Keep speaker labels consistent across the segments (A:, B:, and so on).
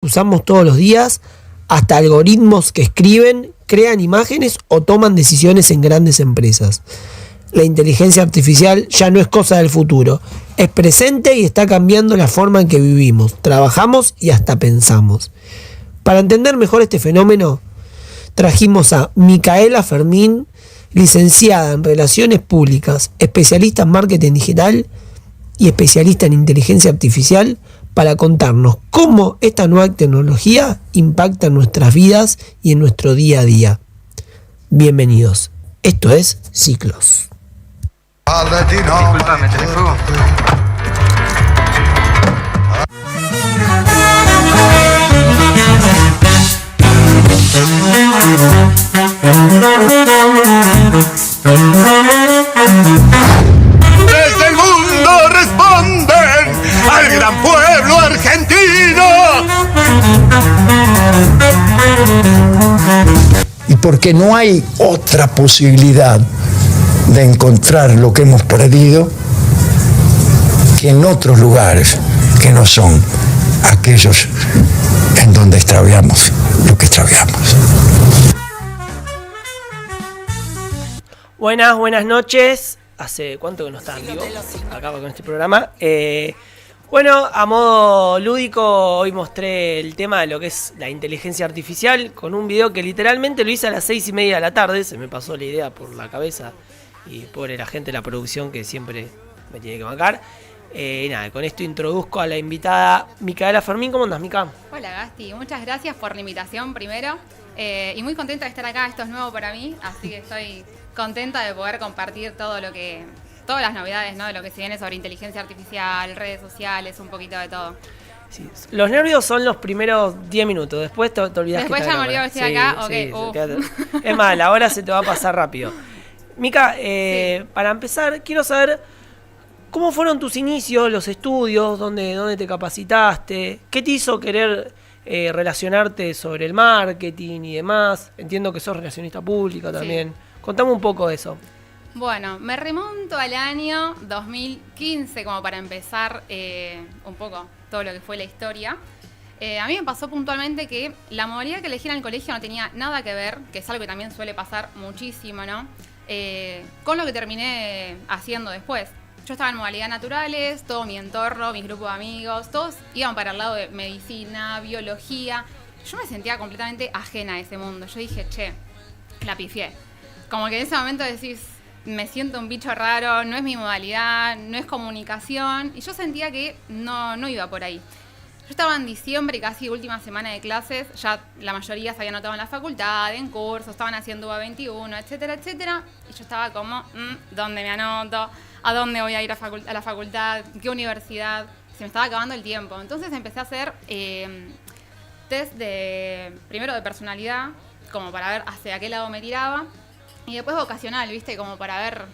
A: usamos todos los días, hasta algoritmos que escriben, crean imágenes o toman decisiones en grandes empresas. La inteligencia artificial ya no es cosa del futuro, es presente y está cambiando la forma en que vivimos, trabajamos y hasta pensamos. Para entender mejor este fenómeno, trajimos a Micaela Fermín, licenciada en Relaciones Públicas, especialista en marketing digital y especialista en inteligencia artificial, para contarnos cómo esta nueva tecnología impacta en nuestras vidas y en nuestro día a día. Bienvenidos, esto es Ciclos.
B: Disculpame, ¿telefuego?
C: Desde el mundo responden al gran pueblo argentino.
D: Y porque no hay otra posibilidad de encontrar lo que hemos perdido que en otros lugares que no son aquellos en donde extraviamos lo que extraviamos.
A: Buenas noches. ¿Hace cuánto que no estaba en vivo? Acabo con este programa. Bueno, a modo lúdico, hoy mostré el tema de lo que es la inteligencia artificial con un video que literalmente lo hice a las 6:30 de la tarde. Se me pasó la idea por la cabeza y pobre la gente de la producción que siempre me tiene que bancar. Y nada, con esto introduzco a la invitada Micaela Fermín. ¿Cómo andás, Mica?
E: Hola, Gasti. Muchas gracias por la invitación primero. Y muy contenta de estar acá. Esto es nuevo para mí, así que estoy contenta de poder compartir todas las novedades, ¿no? De lo que se viene sobre inteligencia artificial, redes sociales, un poquito de todo.
A: Sí. Los nervios son los primeros 10 minutos, después te olvidás.
E: Después ya me olvido que estoy acá,
A: sí,
E: ok.
A: Es más, la hora se te va a pasar rápido. Mica, para empezar, quiero saber cómo fueron tus inicios, los estudios, dónde te capacitaste, qué te hizo querer relacionarte sobre el marketing y demás. Entiendo que sos relacionista pública también. Sí. Contame un poco de eso.
E: Bueno, me remonto al año 2015 como para empezar un poco todo lo que fue la historia. A mí me pasó puntualmente que la modalidad que elegí en el colegio no tenía nada que ver, que es algo que también suele pasar muchísimo, ¿no? Con lo que terminé haciendo después. Yo estaba en modalidades naturales, todo mi entorno, mis grupos de amigos, todos iban para el lado de medicina, biología. Yo me sentía completamente ajena a ese mundo. Yo dije, che, la pifié. Como que en ese momento decís, me siento un bicho raro, no es mi modalidad, no es comunicación. Y yo sentía que no iba por ahí. Yo estaba en diciembre, casi última semana de clases, ya la mayoría se había anotado en la facultad, en cursos, estaban haciendo UBA 21, etcétera, etcétera. Y yo estaba como, ¿dónde me anoto? ¿A dónde voy a ir a la facultad? ¿Qué universidad? Se me estaba acabando el tiempo. Entonces empecé a hacer test primero de personalidad, como para ver hacia qué lado me tiraba. Y después vocacional, ¿viste? Como para ver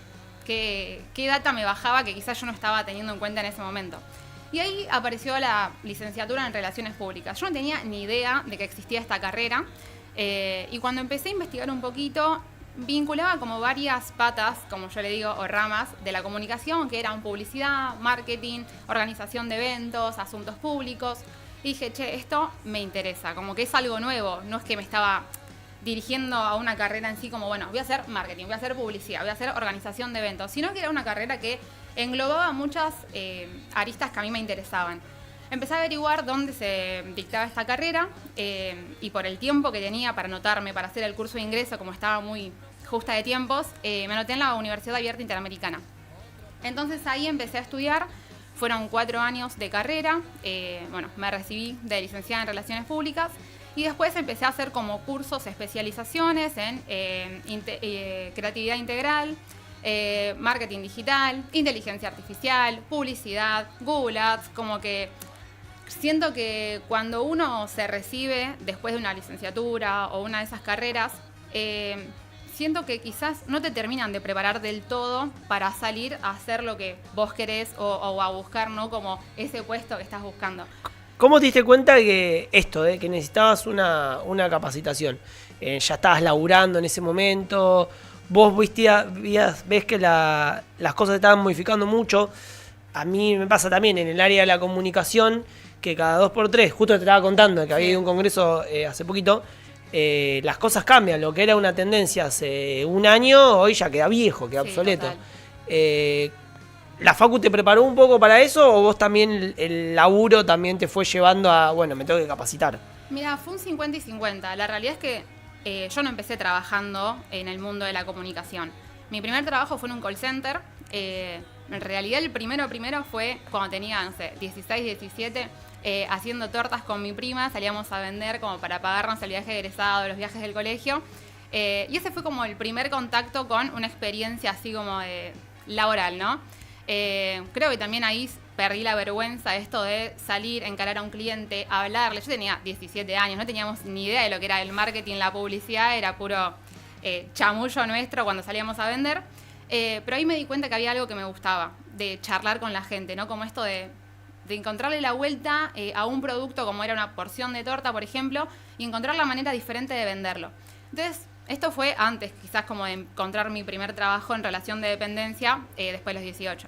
E: qué data me bajaba que quizás yo no estaba teniendo en cuenta en ese momento. Y ahí apareció la licenciatura en Relaciones Públicas. Yo no tenía ni idea de que existía esta carrera. Y cuando empecé a investigar un poquito, vinculaba como varias patas, como yo le digo, o ramas de la comunicación, que eran publicidad, marketing, organización de eventos, asuntos públicos. Y dije, che, esto me interesa, como que es algo nuevo. No es que me estaba dirigiendo a una carrera en sí como, bueno, voy a hacer marketing, voy a hacer publicidad, voy a hacer organización de eventos, sino que era una carrera que englobaba muchas aristas que a mí me interesaban. Empecé a averiguar dónde se dictaba esta carrera y por el tiempo que tenía para anotarme, para hacer el curso de ingreso, como estaba muy justa de tiempos, me anoté en la Universidad Abierta Interamericana. Entonces ahí empecé a estudiar, fueron 4 años de carrera, me recibí de licenciada en Relaciones Públicas. Y después empecé a hacer como cursos, especializaciones en creatividad integral, marketing digital, inteligencia artificial, publicidad, Google Ads. Como que siento que cuando uno se recibe después de una licenciatura o una de esas carreras, siento que quizás no te terminan de preparar del todo para salir a hacer lo que vos querés o a buscar, ¿no? Como ese puesto que estás buscando.
A: ¿Cómo te diste cuenta que que necesitabas una capacitación? ¿Ya estabas laburando en ese momento? ¿Vos ves que las cosas se estaban modificando mucho? A mí me pasa también en el área de la comunicación que cada 2x3, justo te estaba contando que había ido a un congreso hace poquito, las cosas cambian. Lo que era una tendencia hace un año, hoy ya queda viejo, queda obsoleto. ¿La Facu te preparó un poco para eso o vos también el laburo también te fue llevando a, bueno, me tengo que capacitar?
E: Mira, fue un 50 y 50. La realidad es que yo no empecé trabajando en el mundo de la comunicación. Mi primer trabajo fue en un call center. En realidad el primero fue cuando tenía, no sé, 16, 17, haciendo tortas con mi prima. Salíamos a vender como para pagarnos el viaje de egresado, los viajes del colegio. Y ese fue como el primer contacto con una experiencia así como laboral, ¿no? Creo que también ahí perdí la vergüenza, esto de salir, encarar a un cliente, hablarle. Yo tenía 17 años, no teníamos ni idea de lo que era el marketing, la publicidad, era puro chamullo nuestro cuando salíamos a vender. Pero ahí me di cuenta que había algo que me gustaba, de charlar con la gente, ¿no? Como esto de encontrarle la vuelta a un producto como era una porción de torta, por ejemplo, y encontrar la manera diferente de venderlo. Entonces, esto fue antes, quizás como de encontrar mi primer trabajo en relación de dependencia, después de los 18.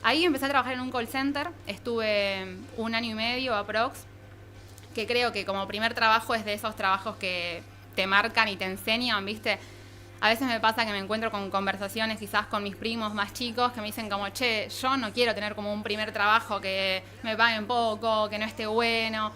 E: Ahí empecé a trabajar en un call center, estuve 1 año y medio aprox, que creo que como primer trabajo es de esos trabajos que te marcan y te enseñan, ¿viste? A veces me pasa que me encuentro con conversaciones quizás con mis primos más chicos que me dicen como, che, yo no quiero tener como un primer trabajo que me paguen poco, que no esté bueno.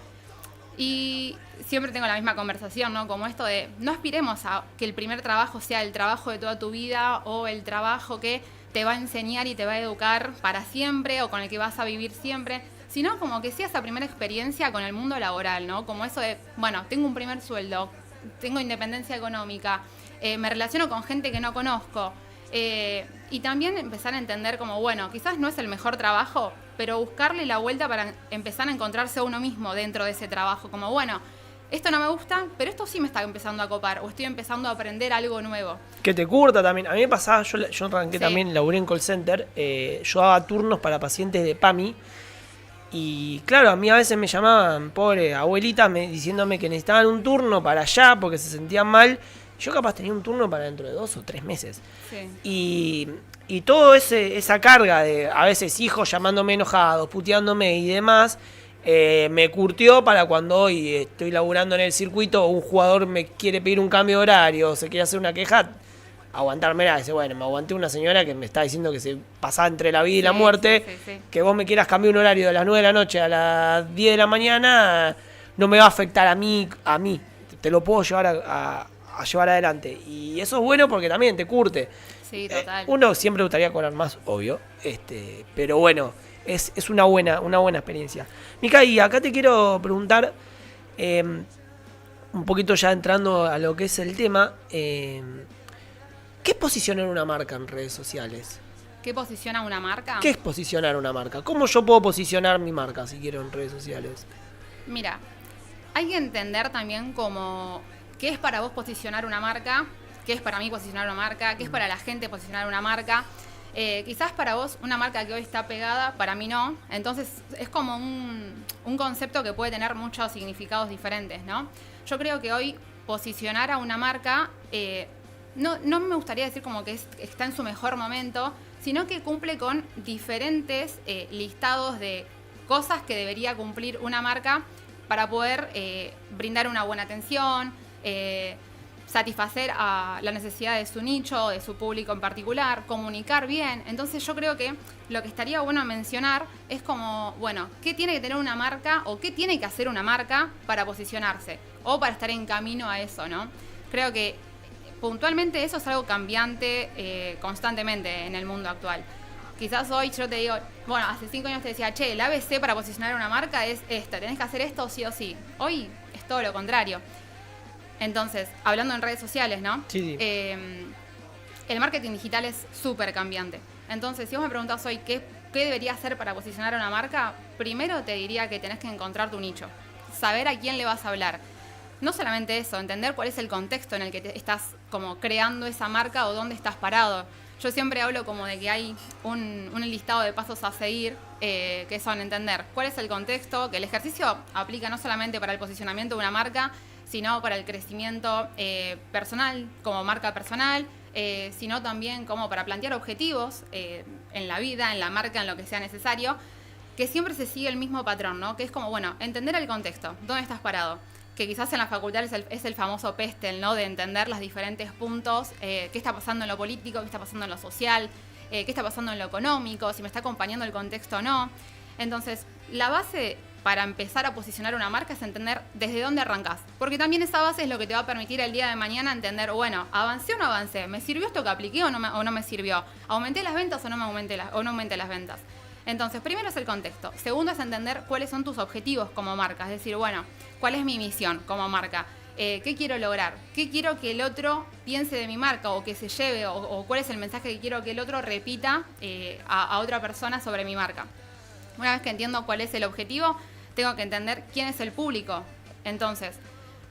E: Y siempre tengo la misma conversación, ¿no? Como esto de no aspiremos a que el primer trabajo sea el trabajo de toda tu vida o el trabajo que te va a enseñar y te va a educar para siempre o con el que vas a vivir siempre, sino como que sea esa primera experiencia con el mundo laboral, ¿no? Como eso de, bueno, tengo un primer sueldo, tengo independencia económica, me relaciono con gente que no conozco. Y también empezar a entender como, bueno, quizás no es el mejor trabajo, pero buscarle la vuelta para empezar a encontrarse a uno mismo dentro de ese trabajo. Como, bueno, esto no me gusta, pero esto sí me está empezando a copar, o estoy empezando a aprender algo nuevo.
A: Que te curta también. A mí me pasaba, yo arranqué también, laburé en call center, yo daba turnos para pacientes de PAMI, y claro, a mí a veces me llamaban, pobre abuelitas, diciéndome que necesitaban un turno para allá porque se sentían mal. Yo capaz tenía un turno para dentro de 2 o 3 meses. Sí. Y todo esa carga de a veces hijos llamándome enojados, puteándome y demás, me curtió para cuando hoy estoy laburando en el circuito o un jugador me quiere pedir un cambio de horario o se quiere hacer una queja, aguantármela. Dice, bueno, me aguanté una señora que me está diciendo que se pasaba entre la vida y la muerte, que vos me quieras cambiar un horario de las 9 de la noche a las 10 de la mañana, no me va a afectar a mí. Te lo puedo llevar a llevar adelante. Y eso es bueno porque también te curte.
E: Sí, total.
A: Uno siempre gustaría cobrar más, obvio. Pero bueno, es una buena experiencia. Mica, y acá te quiero preguntar, un poquito ya entrando a lo que es el tema, ¿qué es posicionar una marca en redes sociales?
E: ¿Qué posiciona una marca?
A: ¿Qué es posicionar una marca? ¿Cómo yo puedo posicionar mi marca si quiero en redes sociales?
E: Mira, hay que entender también como qué es para vos posicionar una marca, qué es para mí posicionar una marca, qué es para la gente posicionar una marca. Quizás para vos una marca que hoy está pegada, para mí no. Entonces es como un concepto que puede tener muchos significados diferentes, ¿no? Yo creo que hoy posicionar a una marca, no me gustaría decir como que está en su mejor momento, sino que cumple con diferentes listados de cosas que debería cumplir una marca para poder brindar una buena atención, satisfacer a la necesidad de su nicho, de su público en particular, comunicar bien. Entonces yo creo que lo que estaría bueno mencionar es como, bueno, ¿qué tiene que tener una marca o qué tiene que hacer una marca para posicionarse o para estar en camino a eso, ¿no? Creo que puntualmente eso es algo cambiante constantemente en el mundo actual. Quizás hoy yo te digo, bueno, hace 5 años te decía, che, el ABC para posicionar una marca es esta, tenés que hacer esto sí o sí. Hoy es todo lo contrario. Entonces, hablando en redes sociales, ¿no?
A: Sí.
E: El marketing digital es súper cambiante. Entonces, si vos me preguntás hoy qué debería hacer para posicionar una marca, primero te diría que tenés que encontrar tu nicho, saber a quién le vas a hablar. No solamente eso, entender cuál es el contexto en el que estás como creando esa marca o dónde estás parado. Yo siempre hablo como de que hay un listado de pasos a seguir, que son entender cuál es el contexto, que el ejercicio aplica no solamente para el posicionamiento de una marca, sino para el crecimiento personal, como marca personal, sino también como para plantear objetivos en la vida, en la marca, en lo que sea necesario. que siempre se sigue el mismo patrón, ¿no? Que es como, bueno, entender el contexto, dónde estás parado. Que quizás en la facultad es el famoso pestel, ¿no? De entender los diferentes puntos, qué está pasando en lo político, qué está pasando en lo social, qué está pasando en lo económico, si me está acompañando el contexto o no. Entonces, la base para empezar a posicionar una marca es entender desde dónde arrancás. Porque también esa base es lo que te va a permitir el día de mañana entender, bueno, ¿avancé o no avancé? ¿Me sirvió esto que apliqué o no me sirvió? ¿Aumenté las ventas o no aumenté las ventas? Entonces, primero es el contexto. Segundo es entender cuáles son tus objetivos como marca. Es decir, bueno, ¿cuál es mi misión como marca? ¿Qué quiero lograr? ¿Qué quiero que el otro piense de mi marca o que se lleve? O cuál es el mensaje que quiero que el otro repita a otra persona sobre mi marca. Una vez que entiendo cuál es el objetivo, tengo que entender quién es el público. Entonces,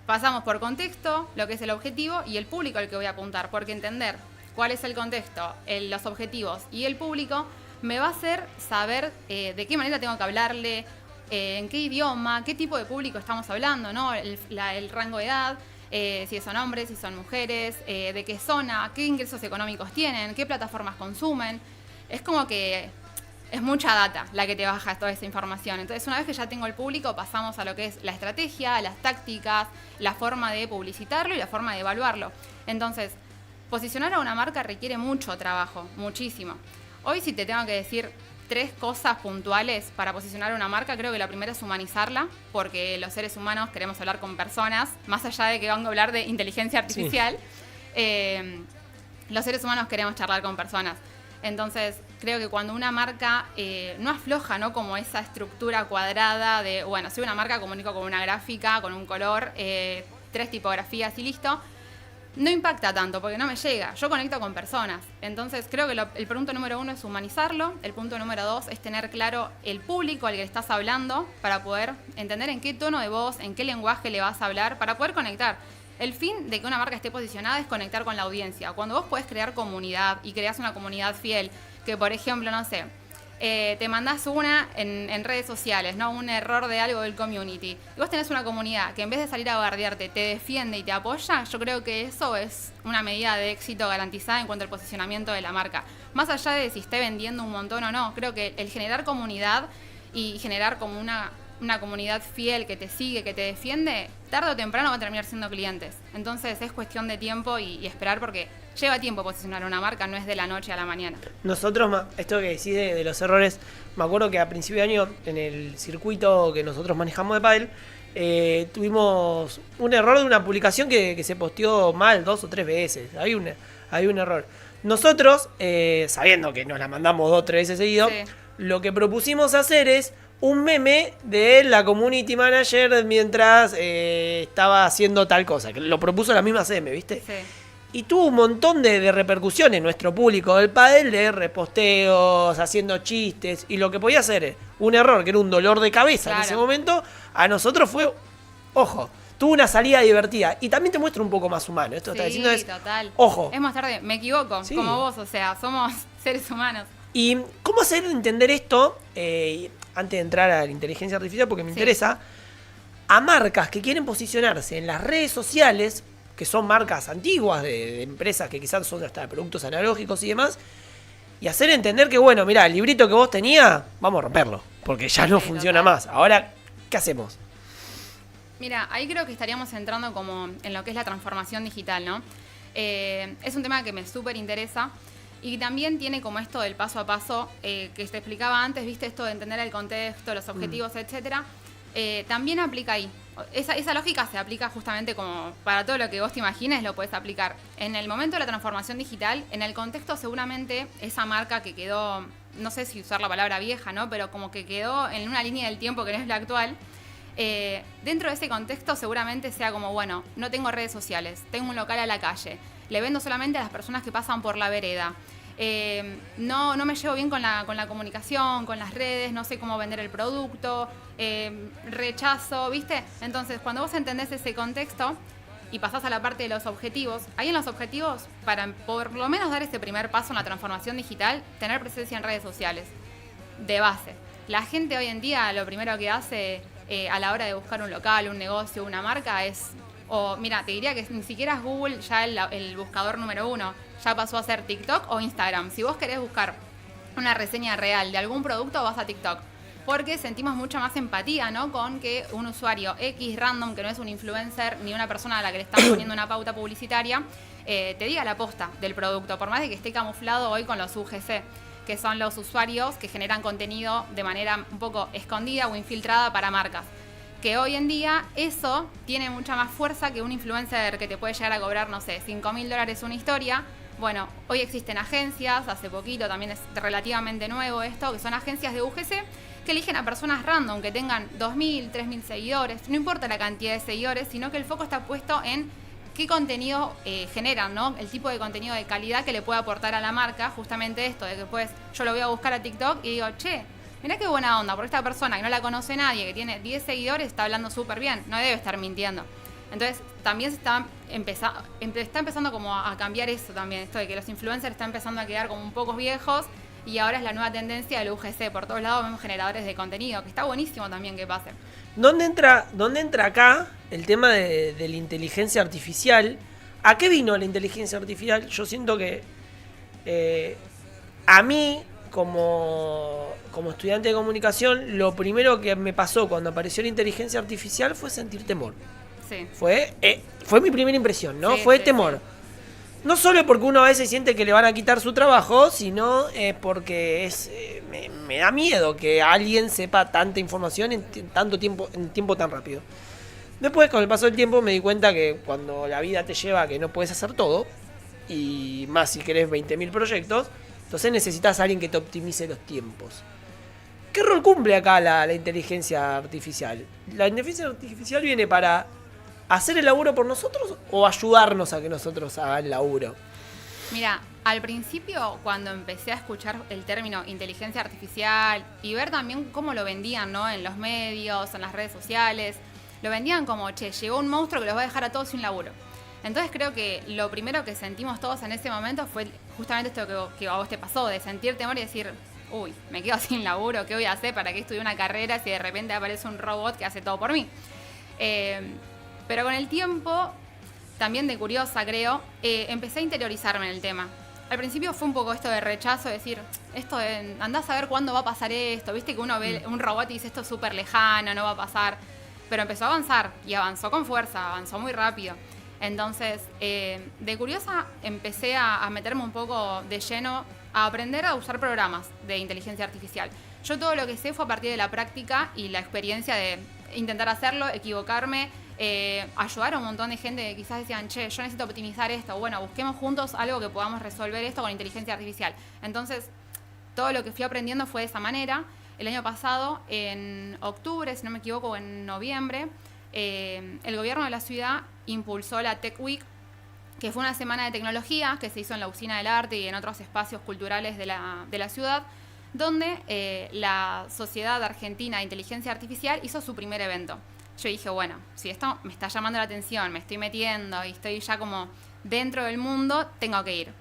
E: pasamos por contexto, lo que es el objetivo y el público al que voy a apuntar. Porque entender cuál es el contexto, los objetivos y el público me va a hacer saber de qué manera tengo que hablarle, en qué idioma, qué tipo de público estamos hablando, ¿no? El rango de edad, si son hombres, si son mujeres, de qué zona, qué ingresos económicos tienen, qué plataformas consumen. Es como que es mucha data la que te baja toda esa información. Entonces, una vez que ya tengo el público, pasamos a lo que es la estrategia, las tácticas, la forma de publicitarlo y la forma de evaluarlo. Entonces, posicionar a una marca requiere mucho trabajo, muchísimo. Hoy, si te tengo que decir 3 cosas puntuales para posicionar una marca, creo que la primera es humanizarla, porque los seres humanos queremos hablar con personas, más allá de que van a hablar de inteligencia artificial, los seres humanos queremos charlar con personas. Entonces, creo que cuando una marca no afloja, ¿no? Como esa estructura cuadrada de, bueno, soy una marca, comunico con una gráfica, con un color, 3 tipografías y listo, no impacta tanto porque no me llega. Yo conecto con personas. Entonces, creo que el punto número 1 es humanizarlo. El punto número 2 es tener claro el público al que le estás hablando para poder entender en qué tono de voz, en qué lenguaje le vas a hablar, para poder conectar. El fin de que una marca esté posicionada es conectar con la audiencia. Cuando vos podés crear comunidad y creás una comunidad fiel, que por ejemplo, no sé, te mandás en redes sociales, ¿no? Un error de algo del community. Y vos tenés una comunidad que en vez de salir a bardearte, te defiende y te apoya, yo creo que eso es una medida de éxito garantizada en cuanto al posicionamiento de la marca. Más allá de si esté vendiendo un montón o no, creo que el generar comunidad y generar como una comunidad fiel que te sigue, que te defiende, tarde o temprano va a terminar siendo clientes. Entonces es cuestión de tiempo y esperar, porque lleva tiempo posicionar una marca, no es de la noche a la mañana.
A: Nosotros, esto que decís de los errores, me acuerdo que a principio de año, en el circuito que nosotros manejamos de pádel, tuvimos un error de una publicación que se posteó mal 2 o 3 veces. Hay un error. Nosotros, sabiendo que nos la mandamos 2 o 3 veces seguido, sí, lo que propusimos hacer es un meme de la community manager mientras estaba haciendo tal cosa, que lo propuso la misma CM, ¿viste? Sí. Y tuvo un montón de repercusiones nuestro público del pádel, de reposteos, haciendo chistes, y lo que podía hacer un error, que era un dolor de cabeza, claro, en ese momento, a nosotros fue, ojo, tuvo una salida divertida, y también te muestra un poco más humano. Esto
E: sí,
A: está diciendo es,
E: total.
A: Ojo.
E: Es más tarde, me equivoco, sí, como vos, o sea, somos seres humanos.
A: ¿Y cómo hacer entender esto, antes de entrar a la inteligencia artificial, porque me interesa, a marcas que quieren posicionarse en las redes sociales, que son marcas antiguas de empresas que quizás son hasta de productos analógicos y demás, y hacer entender que, bueno, mirá, el librito que vos tenías, vamos a romperlo, porque ya no funciona más. Ahora, ¿qué hacemos?
E: Mira, ahí creo que estaríamos entrando como en lo que es la transformación digital, ¿no? Es un tema que me súper interesa. Y también tiene como esto del paso a paso que te explicaba antes, viste, esto de entender el contexto, los objetivos, etcétera. También aplica ahí. Esa lógica se aplica justamente como para todo lo que vos te imagines, lo podés aplicar. En el momento de la transformación digital, en el contexto seguramente esa marca que quedó, no sé si usar la palabra vieja, ¿no? Pero como que quedó en una línea del tiempo que no es la actual. Dentro de ese contexto seguramente sea como, bueno, no tengo redes sociales, tengo un local a la calle, le vendo solamente a las personas que pasan por la vereda. No me llevo bien con la comunicación, con las redes, no sé cómo vender el producto, rechazo, ¿viste? Entonces, cuando vos entendés ese contexto y pasás a la parte de los objetivos, ahí en los objetivos, para por lo menos dar ese primer paso en la transformación digital, tener presencia en redes sociales, de base. La gente hoy en día lo primero que hace a la hora de buscar un local, un negocio, una marca es... O mira, te diría que ni siquiera es Google ya el buscador número 1, ya pasó a ser TikTok o Instagram. Si vos querés buscar una reseña real de algún producto, vas a TikTok. porque sentimos mucha más empatía, ¿no? Con que un usuario X random, que no es un influencer ni una persona a la que le están poniendo una pauta publicitaria, te diga la posta del producto, por más de que esté camuflado hoy con los UGC, que son los usuarios que generan contenido de manera un poco escondida o infiltrada para marcas. Que hoy en día eso tiene mucha más fuerza que un influencer que te puede llegar a cobrar, no sé, $5.000 una historia. Bueno, hoy existen agencias, hace poquito también es relativamente nuevo esto, que son agencias de UGC que eligen a personas random que tengan 2.000, 3.000 seguidores, no importa la cantidad de seguidores, sino que el foco está puesto en qué contenido generan, ¿no? El tipo de contenido de calidad que le puede aportar a la marca, justamente esto, de que pues yo lo voy a buscar a TikTok y digo, che, mirá qué buena onda, porque esta persona que no la conoce nadie, que tiene 10 seguidores, está hablando súper bien, no debe estar mintiendo. Entonces también está empezando como a cambiar eso también, esto de que los influencers están empezando a quedar como un poco viejos y ahora es la nueva tendencia del UGC. Por todos lados vemos generadores de contenido, que está buenísimo también que pase.
A: ¿Dónde entra acá el tema de la inteligencia artificial? ¿A qué vino la inteligencia artificial? Yo siento que a mí, como estudiante de comunicación, lo primero que me pasó cuando apareció la inteligencia artificial fue sentir temor.
E: Sí.
A: Fue mi primera impresión, ¿no?
E: Sí,
A: fue
E: sí,
A: temor.
E: sí.
A: No solo porque uno a veces siente que le van a quitar su trabajo, sino porque me da miedo que alguien sepa tanta información en tiempo tan rápido. Después, con el paso del tiempo, me di cuenta que cuando la vida te lleva a que no puedes hacer todo, y más si querés 20.000 proyectos, entonces necesitas a alguien que te optimice los tiempos. ¿Qué rol cumple acá la inteligencia artificial? ¿La inteligencia artificial viene para hacer el laburo por nosotros o ayudarnos a que nosotros hagan el laburo?
E: Mira, al principio cuando empecé a escuchar el término inteligencia artificial y ver también cómo lo vendían, ¿no? En los medios, en las redes sociales, lo vendían como, che, llegó un monstruo que los va a dejar a todos sin laburo. Entonces creo que lo primero que sentimos todos en ese momento fue justamente esto que a vos te pasó, de sentir temor y decir, uy, me quedo sin laburo, ¿qué voy a hacer? ¿Para qué estudié una carrera si de repente aparece un robot que hace todo por mí? Pero con el tiempo, también de curiosa creo, empecé a interiorizarme en el tema. Al principio fue un poco esto de rechazo, de decir, esto de andás a ver cuándo va a pasar esto, viste que uno ve un robot y dice esto es súper lejano, no va a pasar. Pero empezó a avanzar y avanzó con fuerza, avanzó muy rápido. Entonces, de curiosa empecé a meterme un poco de lleno a aprender a usar programas de inteligencia artificial. Yo todo lo que sé fue a partir de la práctica y la experiencia de intentar hacerlo, equivocarme, ayudar a un montón de gente que quizás decían, che, yo necesito optimizar esto. Bueno, busquemos juntos algo que podamos resolver esto con inteligencia artificial. Entonces, todo lo que fui aprendiendo fue de esa manera. El año pasado, en octubre, si no me equivoco, o en noviembre, el gobierno de la ciudad impulsó la Tech Week, que fue una semana de tecnología que se hizo en la Usina del Arte y en otros espacios culturales de la ciudad, donde la Sociedad Argentina de Inteligencia Artificial hizo su primer evento. Yo dije, bueno, si esto me está llamando la atención, me estoy metiendo y estoy ya como dentro del mundo, tengo que ir.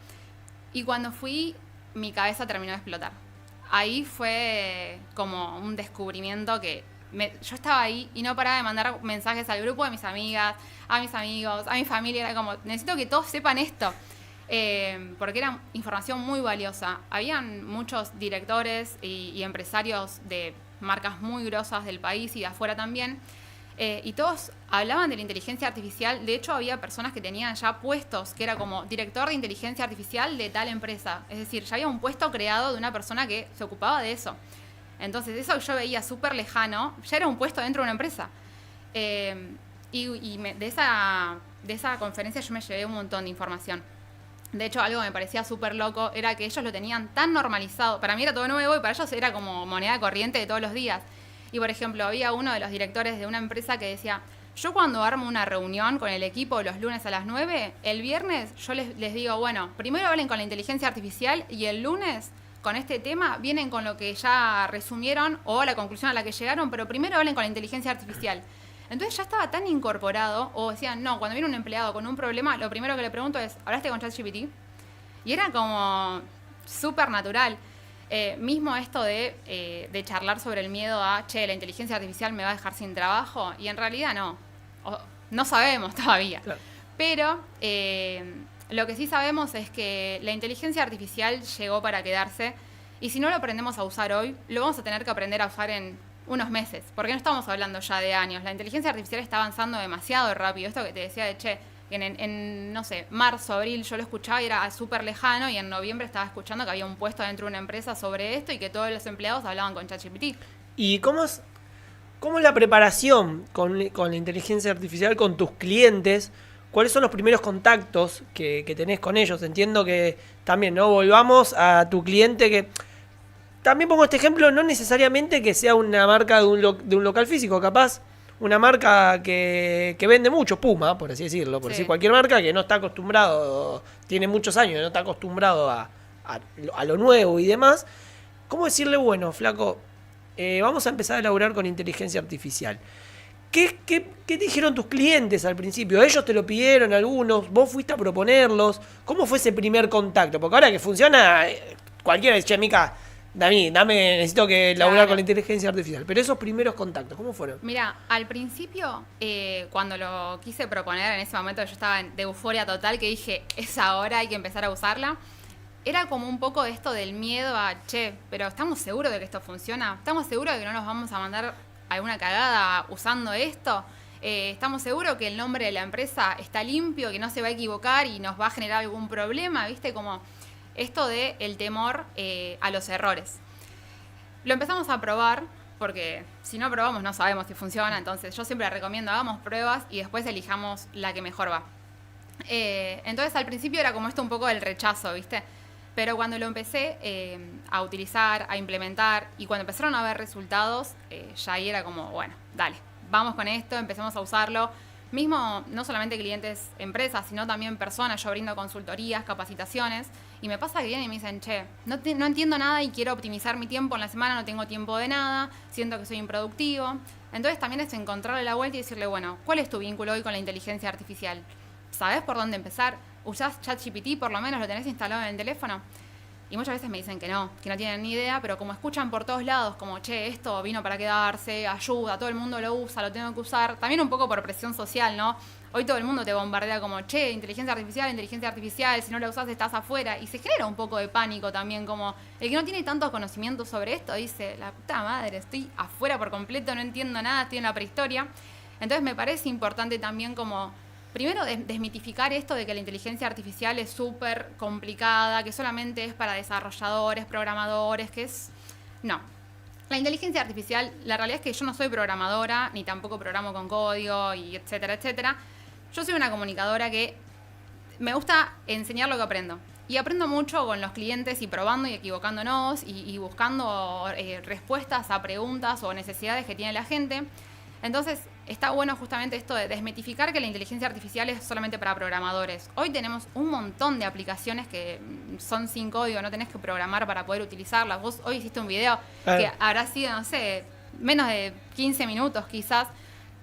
E: Y cuando fui, mi cabeza terminó de explotar. Ahí fue como un descubrimiento que yo estaba ahí y no paraba de mandar mensajes al grupo de mis amigas, a mis amigos, a mi familia. Era como, necesito que todos sepan esto, porque era información muy valiosa. Habían muchos directores y empresarios de marcas muy grosas del país y de afuera también, y todos hablaban de la inteligencia artificial. De hecho, había personas que tenían ya puestos, que era como director de inteligencia artificial de tal empresa. Es decir, ya había un puesto creado de una persona que se ocupaba de eso. Entonces, eso que yo veía súper lejano, ya era un puesto dentro de una empresa. De esa conferencia yo me llevé un montón de información. De hecho, algo que me parecía súper loco era que ellos lo tenían tan normalizado. Para mí era todo nuevo y para ellos era como moneda corriente de todos los días. Y, por ejemplo, había uno de los directores de una empresa que decía, yo cuando armo una reunión con el equipo los lunes a las 9, el viernes yo les digo, bueno, primero hablen con la inteligencia artificial y el lunes con este tema vienen con lo que ya resumieron o la conclusión a la que llegaron, pero primero hablen con la inteligencia artificial. Entonces ya estaba tan incorporado, o decían, no, cuando viene un empleado con un problema, lo primero que le pregunto es, ¿hablaste con ChatGPT? Y era como súper natural. Mismo esto de charlar sobre el miedo a, che, la inteligencia artificial me va a dejar sin trabajo, y en realidad no sabemos todavía. Claro. Pero lo que sí sabemos es que la inteligencia artificial llegó para quedarse Y si no lo aprendemos a usar hoy, lo vamos a tener que aprender a usar en unos meses, porque no estamos hablando ya de años. La inteligencia artificial está avanzando demasiado rápido. Esto que te decía de, che, en no sé, marzo, abril yo lo escuchaba y era súper lejano, y en noviembre estaba escuchando que había un puesto dentro de una empresa sobre esto y que todos los empleados hablaban con ChatGPT.
A: ¿Y cómo es la preparación con la inteligencia artificial con tus clientes? ¿Cuáles son los primeros contactos que tenés con ellos? Entiendo que también, ¿no? Volvamos a tu cliente que... También pongo este ejemplo, no necesariamente que sea una marca de un local físico, capaz una marca que vende mucho, Puma, por así decirlo, por decir cualquier marca que no está acostumbrado, tiene muchos años, no está acostumbrado a lo nuevo y demás. ¿Cómo decirle, bueno, flaco, vamos a empezar a elaborar con inteligencia artificial? ¿Qué te dijeron tus clientes al principio? ¿Ellos te lo pidieron algunos? ¿Vos fuiste a proponerlos? ¿Cómo fue ese primer contacto? Porque ahora que funciona, cualquiera dice, che, Mica, necesito que elaborar con la inteligencia artificial. Pero esos primeros contactos, ¿cómo fueron?
E: Mira, al principio, cuando lo quise proponer, en ese momento yo estaba de euforia total, que dije, es ahora, hay que empezar a usarla. Era como un poco esto del miedo a, che, pero ¿estamos seguros de que esto funciona? ¿Estamos seguros de que no nos vamos a mandar alguna cagada usando esto? ¿Estamos seguros que el nombre de la empresa está limpio, que no se va a equivocar y nos va a generar algún problema? ¿Viste? Como esto de el temor a los errores. Lo empezamos a probar, porque si no probamos no sabemos si funciona, entonces yo siempre recomiendo, hagamos pruebas y después elijamos la que mejor va. Entonces al principio era como esto un poco del rechazo, ¿viste? Pero cuando lo empecé a utilizar, a implementar, y cuando empezaron a ver resultados, ya ahí era como, bueno, dale, vamos con esto, empecemos a usarlo. Mismo, no solamente clientes, empresas, sino también personas. Yo brindo consultorías, capacitaciones, y me pasa que vienen y me dicen, che, no entiendo nada y quiero optimizar mi tiempo en la semana, no tengo tiempo de nada, siento que soy improductivo. Entonces también es encontrarle la vuelta y decirle, bueno, ¿cuál es tu vínculo hoy con la inteligencia artificial? ¿Sabés por dónde empezar? ¿Usás ChatGPT? ¿Por lo menos lo tenés instalado en el teléfono? Y muchas veces me dicen que no tienen ni idea, pero como escuchan por todos lados, como, che, esto vino para quedarse, ayuda, todo el mundo lo usa, lo tengo que usar, también un poco por presión social, ¿no? Hoy todo el mundo te bombardea como, che, inteligencia artificial, si no la usás estás afuera, y se genera un poco de pánico también, como el que no tiene tantos conocimientos sobre esto dice, la puta madre, estoy afuera por completo, no entiendo nada, estoy en la prehistoria. Entonces me parece importante también como... Primero, desmitificar esto de que la inteligencia artificial es súper complicada, que solamente es para desarrolladores, programadores, que es... No. La inteligencia artificial, la realidad es que yo no soy programadora, ni tampoco programo con código, y etcétera, etcétera. Yo soy una comunicadora que me gusta enseñar lo que aprendo. Y aprendo mucho con los clientes y probando y equivocándonos y buscando respuestas a preguntas o necesidades que tiene la gente. Entonces, está bueno justamente esto de desmitificar que la inteligencia artificial es solamente para programadores. Hoy tenemos un montón de aplicaciones que son sin código, no tenés que programar para poder utilizarlas. Vos hoy hiciste un video que habrá sido, no sé, menos de 15 minutos quizás.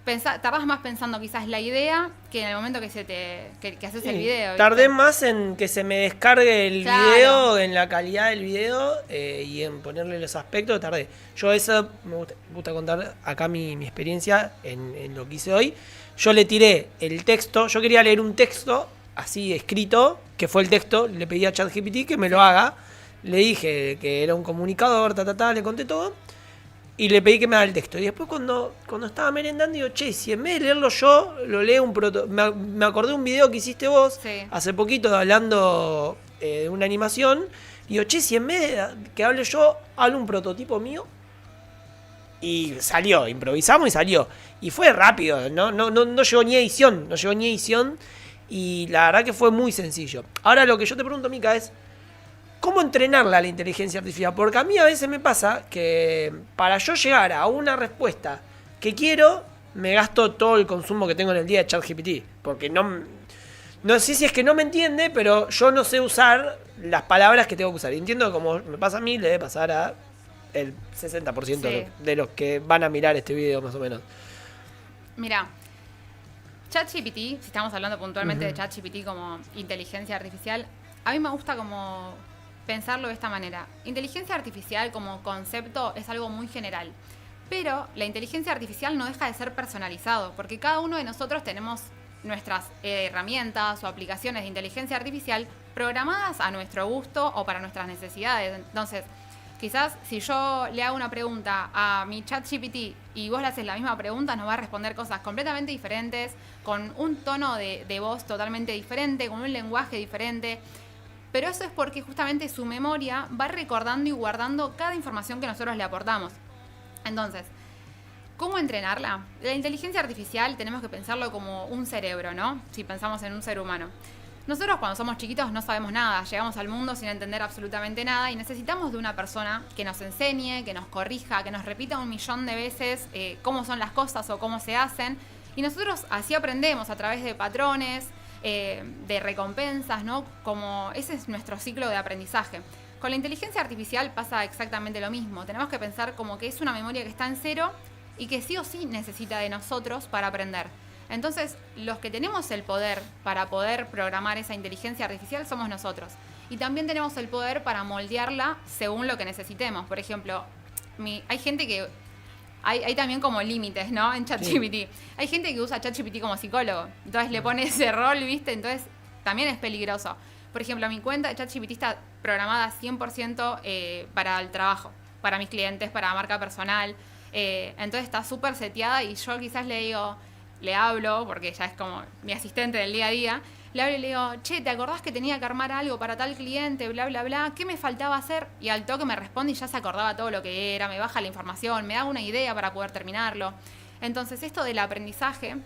E: Tardás más pensando quizás la idea que en el momento que haces el video, ¿viste?
A: Tardé más en que se me descargue el video, en la calidad del video y en ponerle los aspectos, tardé. Yo eso me gusta contar acá mi experiencia en lo que hice hoy. Yo le tiré el texto, yo quería leer un texto así escrito, que fue el texto, le pedí a ChatGPT que me lo haga, le dije que era un comunicador, le conté todo. Y le pedí que me haga el texto. Y después cuando estaba merendando, digo, che, si en vez de leerlo yo, lo leo un me acordé de un video que hiciste vos hace poquito hablando de una animación. Y digo, che, si en vez de que hable yo, hablo un prototipo mío. Y salió, improvisamos y salió. Y fue rápido, no llegó ni a edición. No llegó ni a edición. Y la verdad que fue muy sencillo. Ahora lo que yo te pregunto, Mica, es ¿cómo entrenarla a la inteligencia artificial? Porque a mí a veces me pasa que para yo llegar a una respuesta que quiero, me gasto todo el consumo que tengo en el día de ChatGPT. Porque no sé si es que no me entiende, pero yo no sé usar las palabras que tengo que usar. Y entiendo que como me pasa a mí, le debe pasar a el 60% de los que van a mirar este video más o menos.
E: Mira, ChatGPT, si estamos hablando puntualmente de ChatGPT como inteligencia artificial, a mí me gusta como pensarlo de esta manera. Inteligencia artificial como concepto es algo muy general, pero la inteligencia artificial no deja de ser personalizado, porque cada uno de nosotros tenemos nuestras herramientas o aplicaciones de inteligencia artificial programadas a nuestro gusto o para nuestras necesidades. Entonces, quizás si yo le hago una pregunta a mi ChatGPT y vos le haces la misma pregunta, nos va a responder cosas completamente diferentes, con un tono de voz totalmente diferente, con un lenguaje diferente. Pero eso es porque justamente su memoria va recordando y guardando cada información que nosotros le aportamos. Entonces, ¿cómo entrenarla? La inteligencia artificial tenemos que pensarlo como un cerebro, ¿no? Si pensamos en un ser humano. Nosotros cuando somos chiquitos no sabemos nada, llegamos al mundo sin entender absolutamente nada y necesitamos de una persona que nos enseñe, que nos corrija, que nos repita 1.000.000 de veces cómo son las cosas o cómo se hacen. Y nosotros así aprendemos a través de patrones, de recompensas, ¿no? Como ese es nuestro ciclo de aprendizaje. Con la inteligencia artificial pasa exactamente lo mismo. Tenemos que pensar como que es una memoria que está en cero y que sí o sí necesita de nosotros para aprender. Entonces, los que tenemos el poder para poder programar esa inteligencia artificial somos nosotros. Y también tenemos el poder para moldearla según lo que necesitemos. Por ejemplo, hay gente que... Hay también como límites, ¿no? En ChatGPT. Sí. Hay gente que usa ChatGPT como psicólogo. Entonces le pone ese rol, ¿viste? Entonces también es peligroso. Por ejemplo, mi cuenta de ChatGPT está programada 100% para el trabajo, para mis clientes, para marca personal. Entonces está súper seteada y yo quizás le hablo, porque ya es como mi asistente del día a día, le hablo y le digo, che, ¿te acordás que tenía que armar algo para tal cliente, bla, bla, bla? ¿Qué me faltaba hacer? Y al toque me responde y ya se acordaba todo lo que era, me baja la información, me da una idea para poder terminarlo. Entonces, esto del aprendizaje,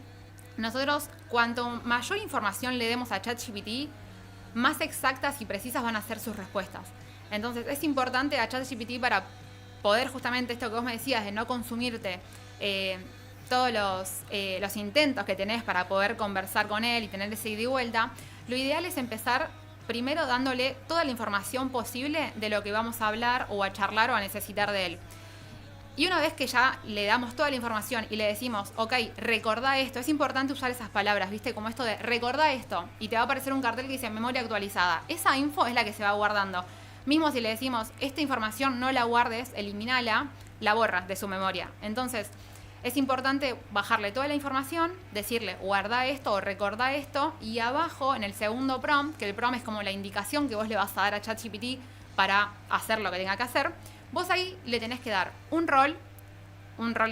E: nosotros, cuanto mayor información le demos a ChatGPT, más exactas y precisas van a ser sus respuestas. Entonces, es importante a ChatGPT para poder justamente esto que vos me decías, de no consumirte todos los intentos que tenés para poder conversar con él y tener ese ida y vuelta. Lo ideal es empezar primero dándole toda la información posible de lo que vamos a hablar o a charlar o a necesitar de él. Y una vez que ya le damos toda la información y le decimos, ok, recordá esto, es importante usar esas palabras, ¿viste? Como esto de recordá esto, y te va a aparecer un cartel que dice memoria actualizada. Esa info es la que se va guardando. Mismo si le decimos, esta información no la guardes, eliminala, la borras de su memoria. Entonces, es importante bajarle toda la información, decirle guarda esto o recordá esto, y abajo en el segundo prompt, que el prompt es como la indicación que vos le vas a dar a ChatGPT para hacer lo que tenga que hacer, vos ahí le tenés que dar un rol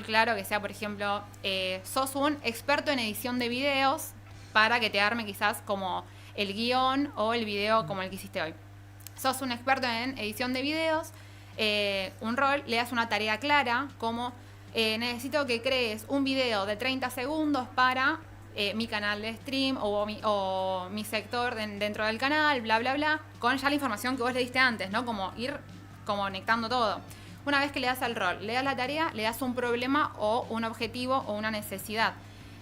E: claro que sea, por ejemplo, sos un experto en edición de videos, para que te arme quizás como el guión o el video como el que hiciste hoy. Sos un experto en edición de videos, un rol, le das una tarea clara como... necesito que crees un video de 30 segundos para mi canal de stream o mi sector dentro del canal, bla, bla, bla, con ya la información que vos le diste antes, ¿no? Como ir conectando todo. Una vez que le das el rol, le das la tarea, le das un problema o un objetivo o una necesidad.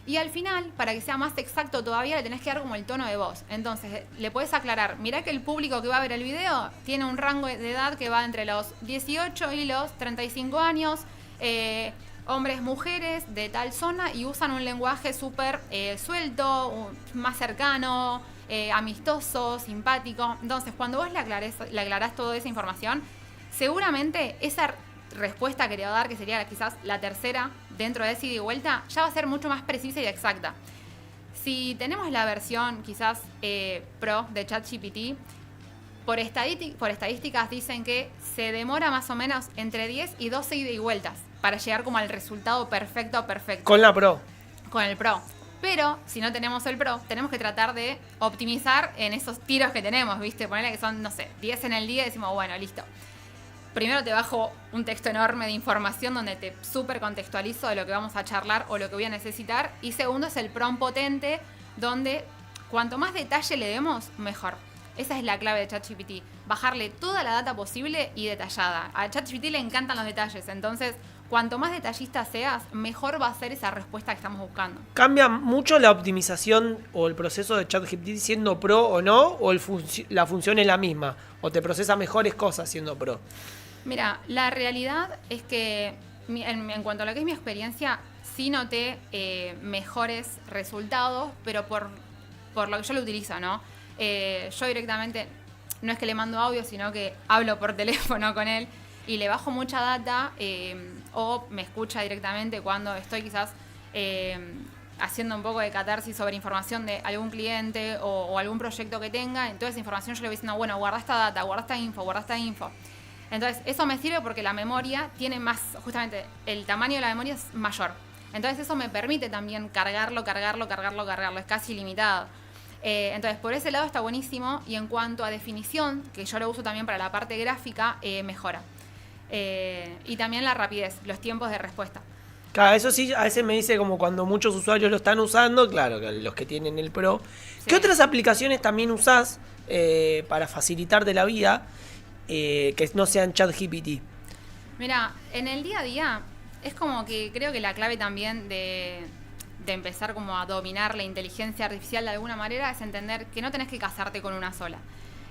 E: Y al final, para que sea más exacto todavía, le tenés que dar como el tono de voz. Entonces, le podés aclarar, mirá que el público que va a ver el video tiene un rango de edad que va entre los 18 y los 35 años, hombres, mujeres de tal zona, y usan un lenguaje súper suelto, más cercano, amistoso, simpático. Entonces, cuando vos le aclarás toda esa información, seguramente esa respuesta que te va a dar, que sería quizás la tercera dentro de ese ida y vuelta, ya va a ser mucho más precisa y exacta. Si tenemos la versión quizás pro de ChatGPT, por estadísticas dicen que se demora más o menos entre 10 y 12 ida y vueltas para llegar como al resultado perfecto.
A: Con la Pro.
E: Con el Pro. Pero si no tenemos el Pro, tenemos que tratar de optimizar en esos tiros que tenemos, ¿viste? Ponerle que son, no sé, 10 en el día y decimos, bueno, listo. Primero te bajo un texto enorme de información donde te súper contextualizo de lo que vamos a charlar o lo que voy a necesitar. Y segundo es el prompt potente, donde cuanto más detalle le demos, mejor. Esa es la clave de ChatGPT. Bajarle toda la data posible y detallada. A ChatGPT le encantan los detalles, entonces cuanto más detallista seas, mejor va a ser esa respuesta que estamos buscando.
A: ¿Cambia mucho la optimización o el proceso de ChatGPT siendo pro o no? ¿O la función es la misma? ¿O te procesa mejores cosas siendo pro?
E: Mira, la realidad es que en cuanto a lo que es mi experiencia, sí noté mejores resultados, pero por lo que yo lo utilizo, ¿no? Yo directamente, no es que le mando audio, sino que hablo por teléfono con él y le bajo mucha data, o me escucha directamente cuando estoy quizás haciendo un poco de catarsis sobre información de algún cliente o algún proyecto que tenga. Entonces esa información yo le voy diciendo, bueno, guarda esta data, guarda esta info. Entonces, eso me sirve porque la memoria tiene más, justamente, el tamaño de la memoria es mayor. Entonces, eso me permite también cargarlo, es casi ilimitado. Entonces, por ese lado está buenísimo. Y en cuanto a definición, que yo lo uso también para la parte gráfica, mejora. Y también la rapidez, los tiempos de respuesta.
A: Claro, eso sí, a veces me dice como cuando muchos usuarios lo están usando, claro, los que tienen el Pro. Sí. ¿Qué otras aplicaciones también usás para facilitarte la vida que no sean ChatGPT?
E: Mira, en el día a día es como que creo que la clave también de empezar como a dominar la inteligencia artificial de alguna manera es entender que no tenés que casarte con una sola.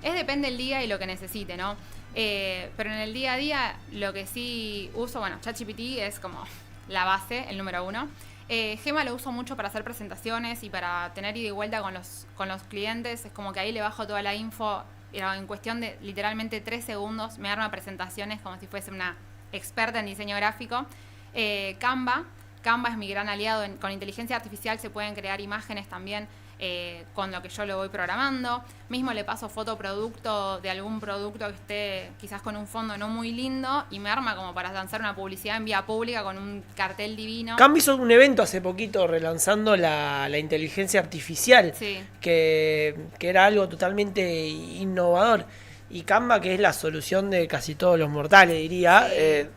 E: Depende del día y lo que necesite, ¿no? Pero en el día a día lo que sí uso, bueno, ChatGPT es como la base, el número 1. Gema lo uso mucho para hacer presentaciones y para tener ida y vuelta con los clientes. Es como que ahí le bajo toda la info. En cuestión de literalmente 3 segundos me arma presentaciones como si fuese una experta en diseño gráfico. Canva es mi gran aliado. Con inteligencia artificial se pueden crear imágenes también con lo que yo lo voy programando. Mismo le paso fotoproducto de algún producto que esté quizás con un fondo no muy lindo y me arma como para lanzar una publicidad en vía pública con un cartel divino.
A: Canva hizo un evento hace poquito relanzando la inteligencia artificial,
E: sí, que
A: era algo totalmente innovador. Y Canva, que es la solución de casi todos los mortales, diría. Sí.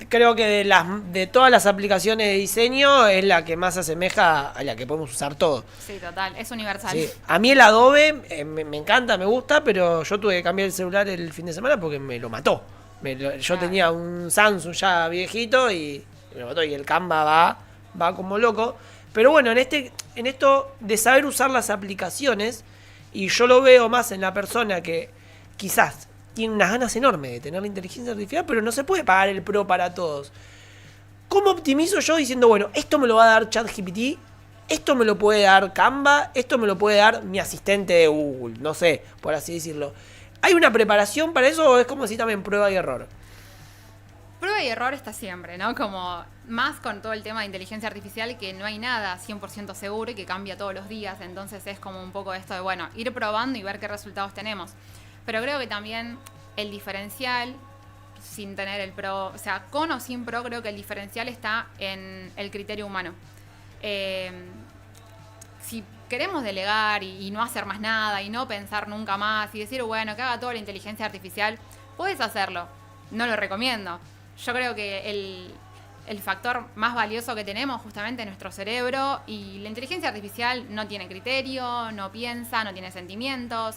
A: Creo que de todas las aplicaciones de diseño es la que más se asemeja a la que podemos usar todos.
E: Sí, total, es universal.
A: Sí. A mí el Adobe me encanta, me gusta, pero yo tuve que cambiar el celular el fin de semana porque me lo mató. Yo tenía un Samsung ya viejito y me lo mató, y el Canva va como loco. Pero bueno, en esto de saber usar las aplicaciones, y yo lo veo más en la persona que quizás tiene unas ganas enormes de tener la inteligencia artificial, pero no se puede pagar el Pro para todos. ¿Cómo optimizo yo diciendo, bueno, esto me lo va a dar ChatGPT, esto me lo puede dar Canva, esto me lo puede dar mi asistente de Google, no sé, por así decirlo? ¿Hay una preparación para eso o es como si también prueba y error?
E: Prueba y error está siempre, ¿no? Como más con todo el tema de inteligencia artificial, que no hay nada 100% seguro y que cambia todos los días. Entonces es como un poco esto de, bueno, ir probando y ver qué resultados tenemos. Pero creo que también el diferencial, sin tener el Pro, o sea, con o sin Pro, creo que el diferencial está en el criterio humano. Si queremos delegar y no hacer más nada y no pensar nunca más y decir, bueno, que haga toda la inteligencia artificial, puedes hacerlo. No lo recomiendo. Yo creo que el factor más valioso que tenemos justamente es nuestro cerebro, y la inteligencia artificial no tiene criterio, no piensa, no tiene sentimientos.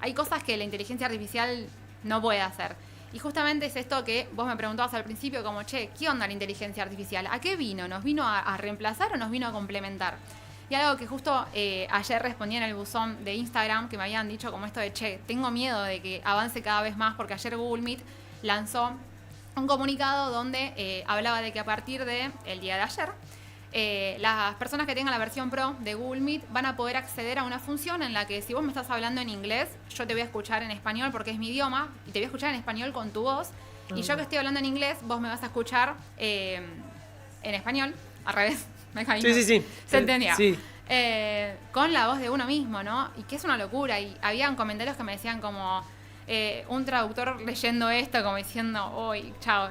E: Hay cosas que la inteligencia artificial no puede hacer. Y justamente es esto que vos me preguntabas al principio, como, che, ¿qué onda la inteligencia artificial? ¿A qué vino? ¿Nos vino a reemplazar o nos vino a complementar? Y algo que justo ayer respondí en el buzón de Instagram, que me habían dicho como esto de, che, tengo miedo de que avance cada vez más, porque ayer Google Meet lanzó un comunicado donde hablaba de que a partir del día de ayer, las personas que tengan la versión Pro de Google Meet van a poder acceder a una función en la que si vos me estás hablando en inglés, yo te voy a escuchar en español porque es mi idioma, y te voy a escuchar en español con tu voz, y yo que estoy hablando en inglés, vos me vas a escuchar en español, al revés.
A: Sí.
E: ¿Se entendía?
A: Sí.
E: Con la voz de uno mismo, ¿no? Y que es una locura. Y habían comentarios que me decían como un traductor leyendo esto, como diciendo, uy, chao,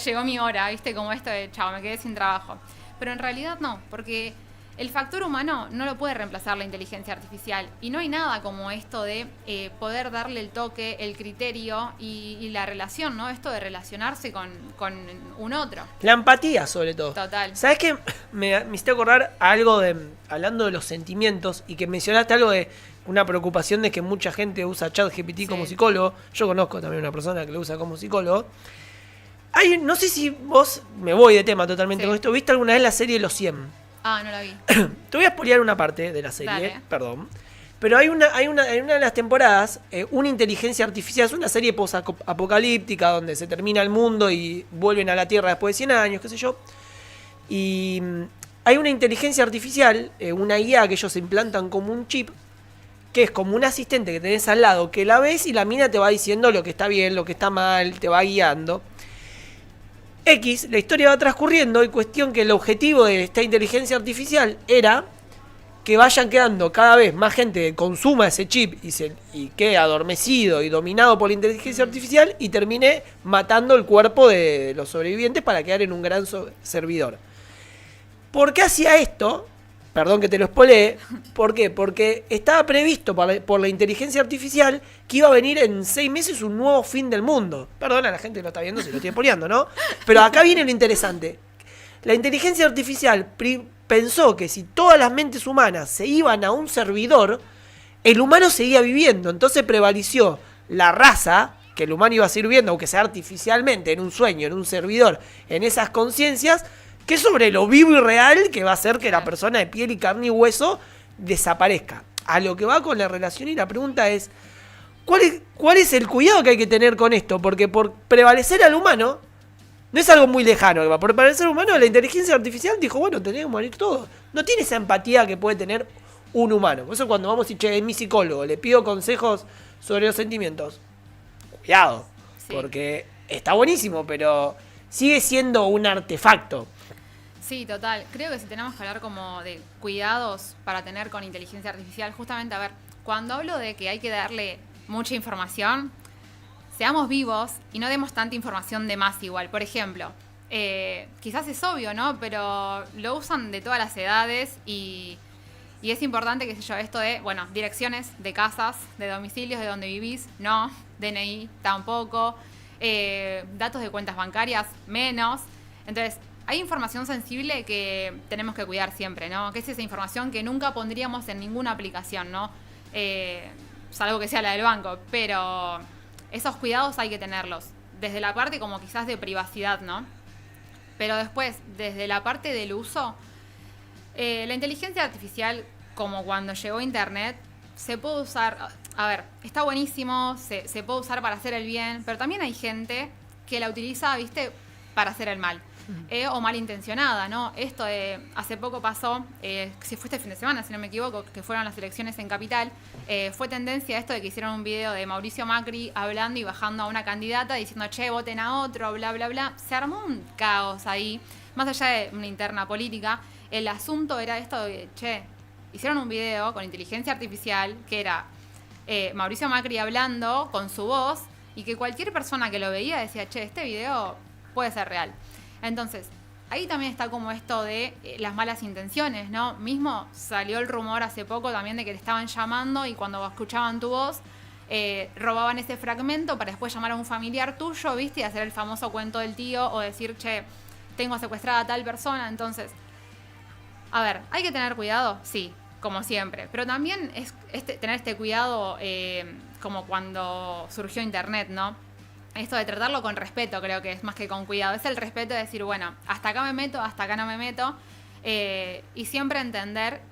E: llegó mi hora, ¿viste? Como esto de, chao, me quedé sin trabajo. Pero en realidad no, porque el factor humano no lo puede reemplazar la inteligencia artificial. Y no hay nada como esto de poder darle el toque, el criterio y la relación, ¿no? Esto de relacionarse con un otro.
A: La empatía, sobre todo.
E: Total.
A: ¿Sabes qué? Me hiciste acordar algo hablando de los sentimientos, y que mencionaste algo de una preocupación de que mucha gente usa ChatGPT como psicólogo. Yo conozco también una persona que lo usa como psicólogo. No sé si vos, me voy de tema totalmente con esto, ¿viste alguna vez la serie Los 100?
E: Ah, no la vi.
A: Te voy a spoilear una parte de la serie,
E: Dale.
A: Perdón. Pero en una de las temporadas, una inteligencia artificial, es una serie post-apocalíptica donde se termina el mundo y vuelven a la Tierra después de 100 años, qué sé yo. Y hay una inteligencia artificial, una IA que ellos implantan como un chip, que es como un asistente que tenés al lado, que la ves y la mina te va diciendo lo que está bien, lo que está mal, te va guiando. La historia va transcurriendo, y cuestión que el objetivo de esta inteligencia artificial era que vayan quedando cada vez más gente que consuma ese chip y quede adormecido y dominado por la inteligencia artificial y termine matando el cuerpo de los sobrevivientes para quedar en un gran servidor. ¿Por qué hacía esto? Perdón que te lo spoileé. ¿Por qué? Porque estaba previsto por la inteligencia artificial que iba a venir en 6 meses un nuevo fin del mundo. Perdón a la gente que lo está viendo si lo estoy spoileando, ¿no? Pero acá viene lo interesante. La inteligencia artificial pensó que si todas las mentes humanas se iban a un servidor, el humano seguía viviendo. Entonces prevaleció la raza, que el humano iba a seguir viviendo, aunque sea artificialmente, en un sueño, en un servidor, en esas conciencias, que sobre lo vivo y real que va a hacer que la persona de piel y carne y hueso desaparezca. A lo que va con la relación y la pregunta es, ¿cuál es el cuidado que hay que tener con esto? Porque por prevalecer al humano, no es algo muy lejano, por prevalecer al humano, la inteligencia artificial dijo, bueno, tenemos que morir todos. No tiene esa empatía que puede tener un humano. Por eso cuando vamos y che, es mi psicólogo, le pido consejos sobre los sentimientos. Cuidado, sí. Porque está buenísimo, pero sigue siendo un artefacto.
E: Sí, total. Creo que si tenemos que hablar como de cuidados para tener con inteligencia artificial, justamente, a ver, cuando hablo de que hay que darle mucha información, seamos vivos y no demos tanta información de más igual. Por ejemplo, quizás es obvio, ¿no? Pero lo usan de todas las edades y es importante, qué sé yo, esto de, bueno, direcciones de casas, de domicilios, de donde vivís, no, DNI tampoco, datos de cuentas bancarias, menos. Entonces, hay información sensible que tenemos que cuidar siempre, ¿no? Que es esa información que nunca pondríamos en ninguna aplicación, ¿no? Salvo que sea la del banco, pero esos cuidados hay que tenerlos. Desde la parte como quizás de privacidad, ¿no? Pero después, desde la parte del uso, la inteligencia artificial, como cuando llegó Internet, se puede usar, a ver, está buenísimo, se puede usar para hacer el bien, pero también hay gente que la utiliza, ¿viste?, para hacer el mal. O malintencionada, ¿no? Esto hace poco pasó, si fue este fin de semana, si no me equivoco, que fueron las elecciones en Capital, fue tendencia esto de que hicieron un video de Mauricio Macri hablando y bajando a una candidata diciendo, che, voten a otro, bla, bla, bla. Se armó un caos ahí, más allá de una interna política. El asunto era esto de, che, hicieron un video con inteligencia artificial que era Mauricio Macri hablando con su voz y que cualquier persona que lo veía decía, che, este video puede ser real. Entonces, ahí también está como esto de las malas intenciones, ¿no? Mismo salió el rumor hace poco también de que te estaban llamando y cuando escuchaban tu voz, robaban ese fragmento para después llamar a un familiar tuyo, ¿viste? Y hacer el famoso cuento del tío o decir, che, tengo secuestrada a tal persona. Entonces, a ver, ¿hay que tener cuidado? Sí, como siempre. Pero también es tener este cuidado como cuando surgió Internet, ¿no? Esto de tratarlo con respeto, creo que es más que con cuidado. Es el respeto de decir, bueno, hasta acá me meto, hasta acá no me meto. Y siempre entender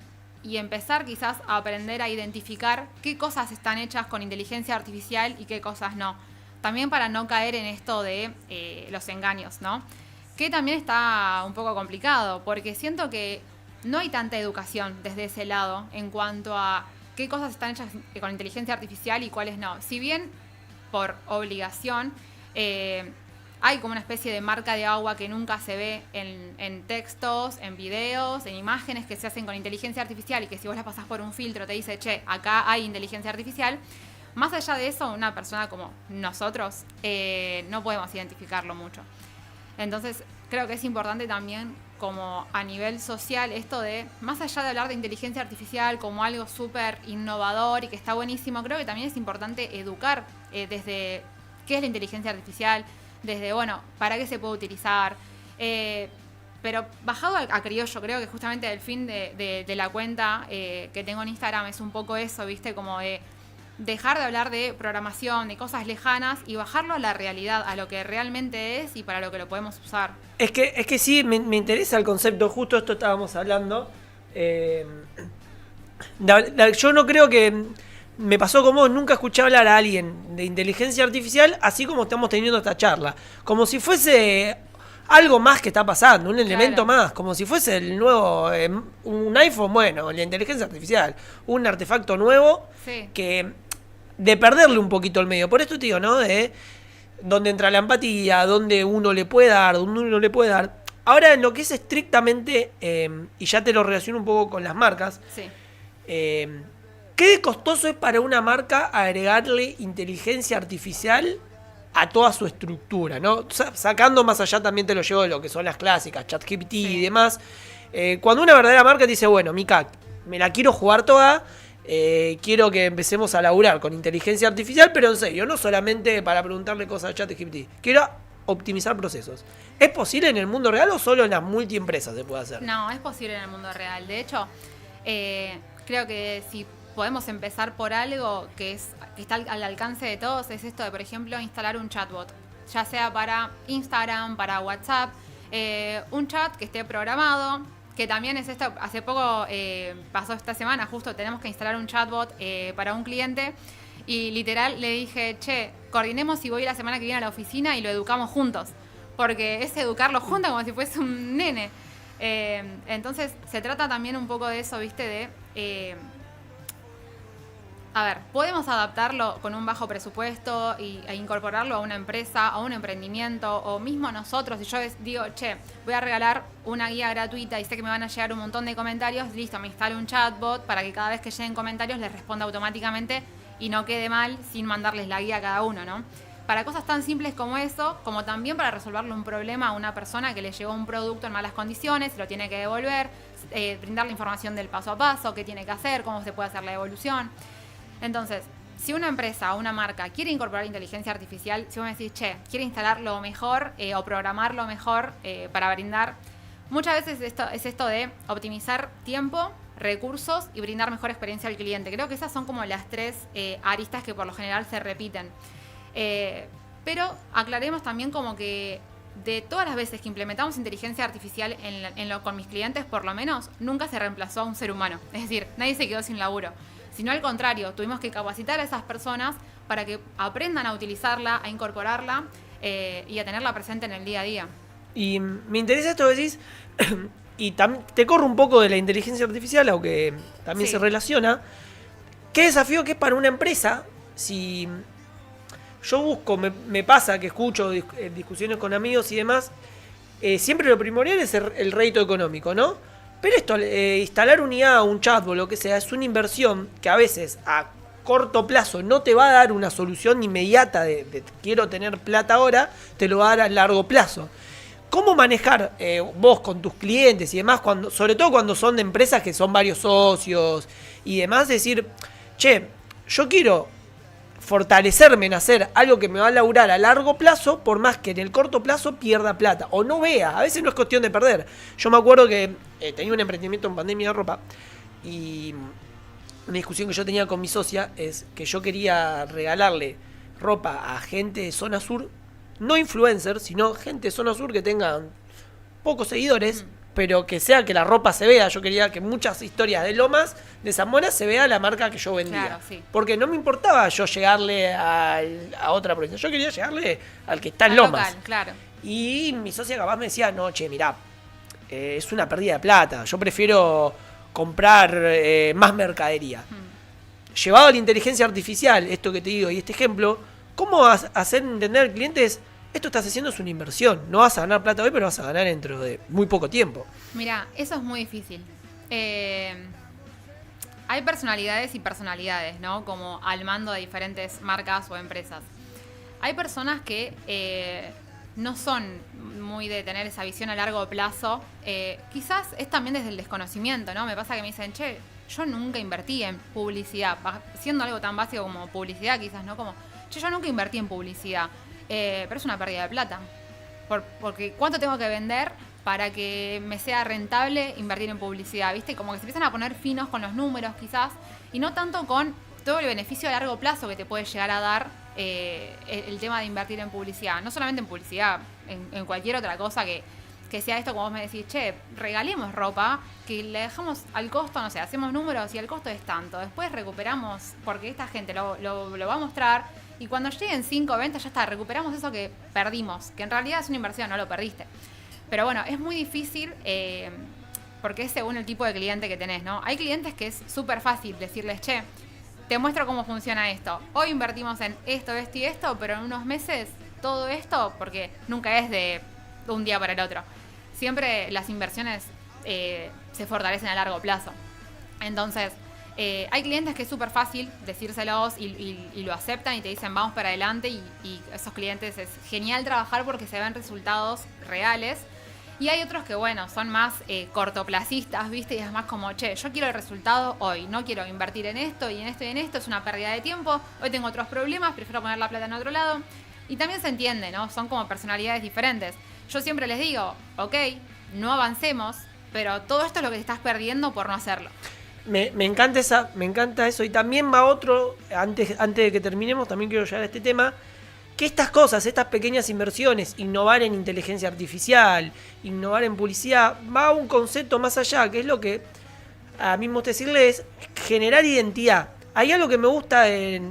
E: y empezar quizás a aprender a identificar qué cosas están hechas con inteligencia artificial y qué cosas no. También para no caer en esto de los engaños, ¿no? Que también está un poco complicado, porque siento que no hay tanta educación desde ese lado en cuanto a qué cosas están hechas con inteligencia artificial y cuáles no. Si bien por obligación, hay como una especie de marca de agua que nunca se ve en textos, en videos, en imágenes que se hacen con inteligencia artificial y que si vos las pasás por un filtro te dice, che, acá hay inteligencia artificial. Más allá de eso, una persona como nosotros no podemos identificarlo mucho. Entonces, creo que es importante también como a nivel social esto de, más allá de hablar de inteligencia artificial como algo súper innovador y que está buenísimo, creo que también es importante educar desde qué es la inteligencia artificial, desde, bueno, para qué se puede utilizar, pero bajado a criollo, creo que justamente el fin de la cuenta que tengo en Instagram es un poco eso, ¿viste? Como de dejar de hablar de programación, de cosas lejanas y bajarlo a la realidad, a lo que realmente es y para lo que lo podemos usar.
A: Es que sí, me interesa el concepto, justo esto estábamos hablando. Yo no creo que... Me pasó como nunca escuché hablar a alguien de inteligencia artificial así como estamos teniendo esta charla. Como si fuese algo más que está pasando, un elemento más. Como si fuese el nuevo... un iPhone, bueno, la inteligencia artificial. Un artefacto nuevo que... De perderle un poquito el medio. Por esto te digo, ¿no? De dónde entra la empatía, dónde uno le puede dar, dónde uno no le puede dar. Ahora, en lo que es estrictamente, y ya te lo relaciono un poco con las marcas, ¿Qué de costoso es para una marca agregarle inteligencia artificial a toda su estructura, ¿no? Sacando más allá también te lo llevo de lo que son las clásicas, ChatGPT y demás. Cuando una verdadera marca te dice, bueno, Mika, me la quiero jugar toda, quiero que empecemos a laburar con inteligencia artificial, pero en serio, no solamente para preguntarle cosas a ChatGPT. Quiero optimizar procesos. ¿Es posible en el mundo real o solo en las multiempresas se puede hacer?
E: No, es posible en el mundo real. De hecho, creo que si podemos empezar por algo que está al alcance de todos, es esto de, por ejemplo, instalar un chatbot, ya sea para Instagram, para WhatsApp, un chat que esté programado, que también es esto, hace poco pasó esta semana, justo tenemos que instalar un chatbot para un cliente y literal le dije, che, coordinemos si voy la semana que viene a la oficina y lo educamos juntos, porque es educarlo juntos como si fuese un nene. Entonces se trata también un poco de eso, ¿viste? A ver, podemos adaptarlo con un bajo presupuesto e incorporarlo a una empresa, a un emprendimiento, o mismo nosotros. Si yo digo, che, voy a regalar una guía gratuita y sé que me van a llegar un montón de comentarios, listo, me instalo un chatbot para que cada vez que lleguen comentarios les responda automáticamente y no quede mal sin mandarles la guía a cada uno, ¿no? Para cosas tan simples como eso, como también para resolverle un problema a una persona que le llegó un producto en malas condiciones, lo tiene que devolver, brindarle información del paso a paso, qué tiene que hacer, cómo se puede hacer la devolución. Entonces, si una empresa o una marca quiere incorporar inteligencia artificial, si vos me decís, che, quiere instalarlo mejor o programarlo mejor para brindar, muchas veces es esto de optimizar tiempo, recursos y brindar mejor experiencia al cliente. Creo que esas son como las tres aristas que por lo general se repiten. Pero aclaremos también como que de todas las veces que implementamos inteligencia artificial con mis clientes, por lo menos, nunca se reemplazó a un ser humano. Es decir, nadie se quedó sin laburo. Sino al contrario, tuvimos que capacitar a esas personas para que aprendan a utilizarla, a incorporarla y a tenerla presente en el día a día.
A: Y me interesa esto que decís, y te corro un poco de la inteligencia artificial, aunque también se relaciona. ¿Qué desafío que es para una empresa si yo busco, me pasa que escucho discusiones con amigos y demás, siempre lo primordial es el rédito económico, ¿no? Pero esto, instalar un IA, un chatbot, lo que sea, es una inversión que a veces a corto plazo no te va a dar una solución inmediata de quiero tener plata ahora, te lo va a dar a largo plazo. ¿Cómo manejar vos con tus clientes y demás, sobre todo cuando son de empresas que son varios socios y demás, decir, che, yo quiero fortalecerme en hacer algo que me va a laburar a largo plazo, por más que en el corto plazo pierda plata o no vea? A veces no es cuestión de perder. Yo me acuerdo que tenía un emprendimiento en pandemia de ropa y una discusión que yo tenía con mi socia es que yo quería regalarle ropa a gente de zona sur, no influencers, sino gente de zona sur que tengan pocos seguidores, pero que sea que la ropa se vea. Yo quería que muchas historias de Lomas, de Zamora, se vea la marca que yo vendía. Claro, sí. Porque no me importaba yo llegarle a otra provincia. Yo quería llegarle al que está en Lomas. Local, claro. Y mi socia capaz me decía, no, che, mirá, es una pérdida de plata. Yo prefiero comprar más mercadería. Llevado a la inteligencia artificial, esto que te digo y este ejemplo, ¿cómo hacer entender al cliente es, esto estás haciendo es una inversión? No vas a ganar plata hoy, pero vas a ganar dentro de muy poco tiempo.
E: Mira, eso es muy difícil. Hay personalidades y personalidades, ¿no? Como al mando de diferentes marcas o empresas. Hay personas que no son muy de tener esa visión a largo plazo. Quizás es también desde el desconocimiento, ¿no? Me pasa que me dicen, che, yo nunca invertí en publicidad. Siendo algo tan básico como publicidad, quizás, ¿no? Como, che, yo nunca invertí en publicidad. Pero es una pérdida de plata. Porque ¿cuánto tengo que vender para que me sea rentable invertir en publicidad? ¿Viste? Como que se empiezan a poner finos con los números quizás, y no tanto con todo el beneficio a largo plazo que te puede llegar a dar el tema de invertir en publicidad. No solamente en publicidad, en cualquier otra cosa que sea esto, como vos me decís, che, regalemos ropa, que le dejamos al costo, no sé, hacemos números y el costo es tanto. Después recuperamos, porque esta gente lo va a mostrar, y cuando lleguen 5 ventas ya está, recuperamos eso que perdimos, que en realidad es una inversión, no lo perdiste. Pero bueno, es muy difícil porque es según el tipo de cliente que tenés, ¿no? Hay clientes que es súper fácil decirles, che, te muestro cómo funciona esto. Hoy invertimos en esto, esto y esto, pero en unos meses todo esto, porque nunca es de un día para el otro. Siempre las inversiones se fortalecen a largo plazo. Entonces, Hay clientes que es súper fácil decírselos y lo aceptan y te dicen vamos para adelante y esos clientes es genial trabajar porque se ven resultados reales. Y hay otros que, bueno, son más cortoplacistas, ¿viste? Y es más como, che, yo quiero el resultado hoy, no quiero invertir en esto y en esto y en esto, es una pérdida de tiempo, hoy tengo otros problemas, prefiero poner la plata en otro lado. Y también se entiende, ¿no? Son como personalidades diferentes. Yo siempre les digo, ok, no avancemos, pero todo esto es lo que te estás perdiendo por no hacerlo.
A: Me encanta eso. Y también va otro, antes de que terminemos, también quiero llegar a este tema, que estas cosas, estas pequeñas inversiones, innovar en inteligencia artificial, innovar en publicidad, va a un concepto más allá, que es lo que a mí me gusta decirle, es generar identidad. Hay algo que me gusta en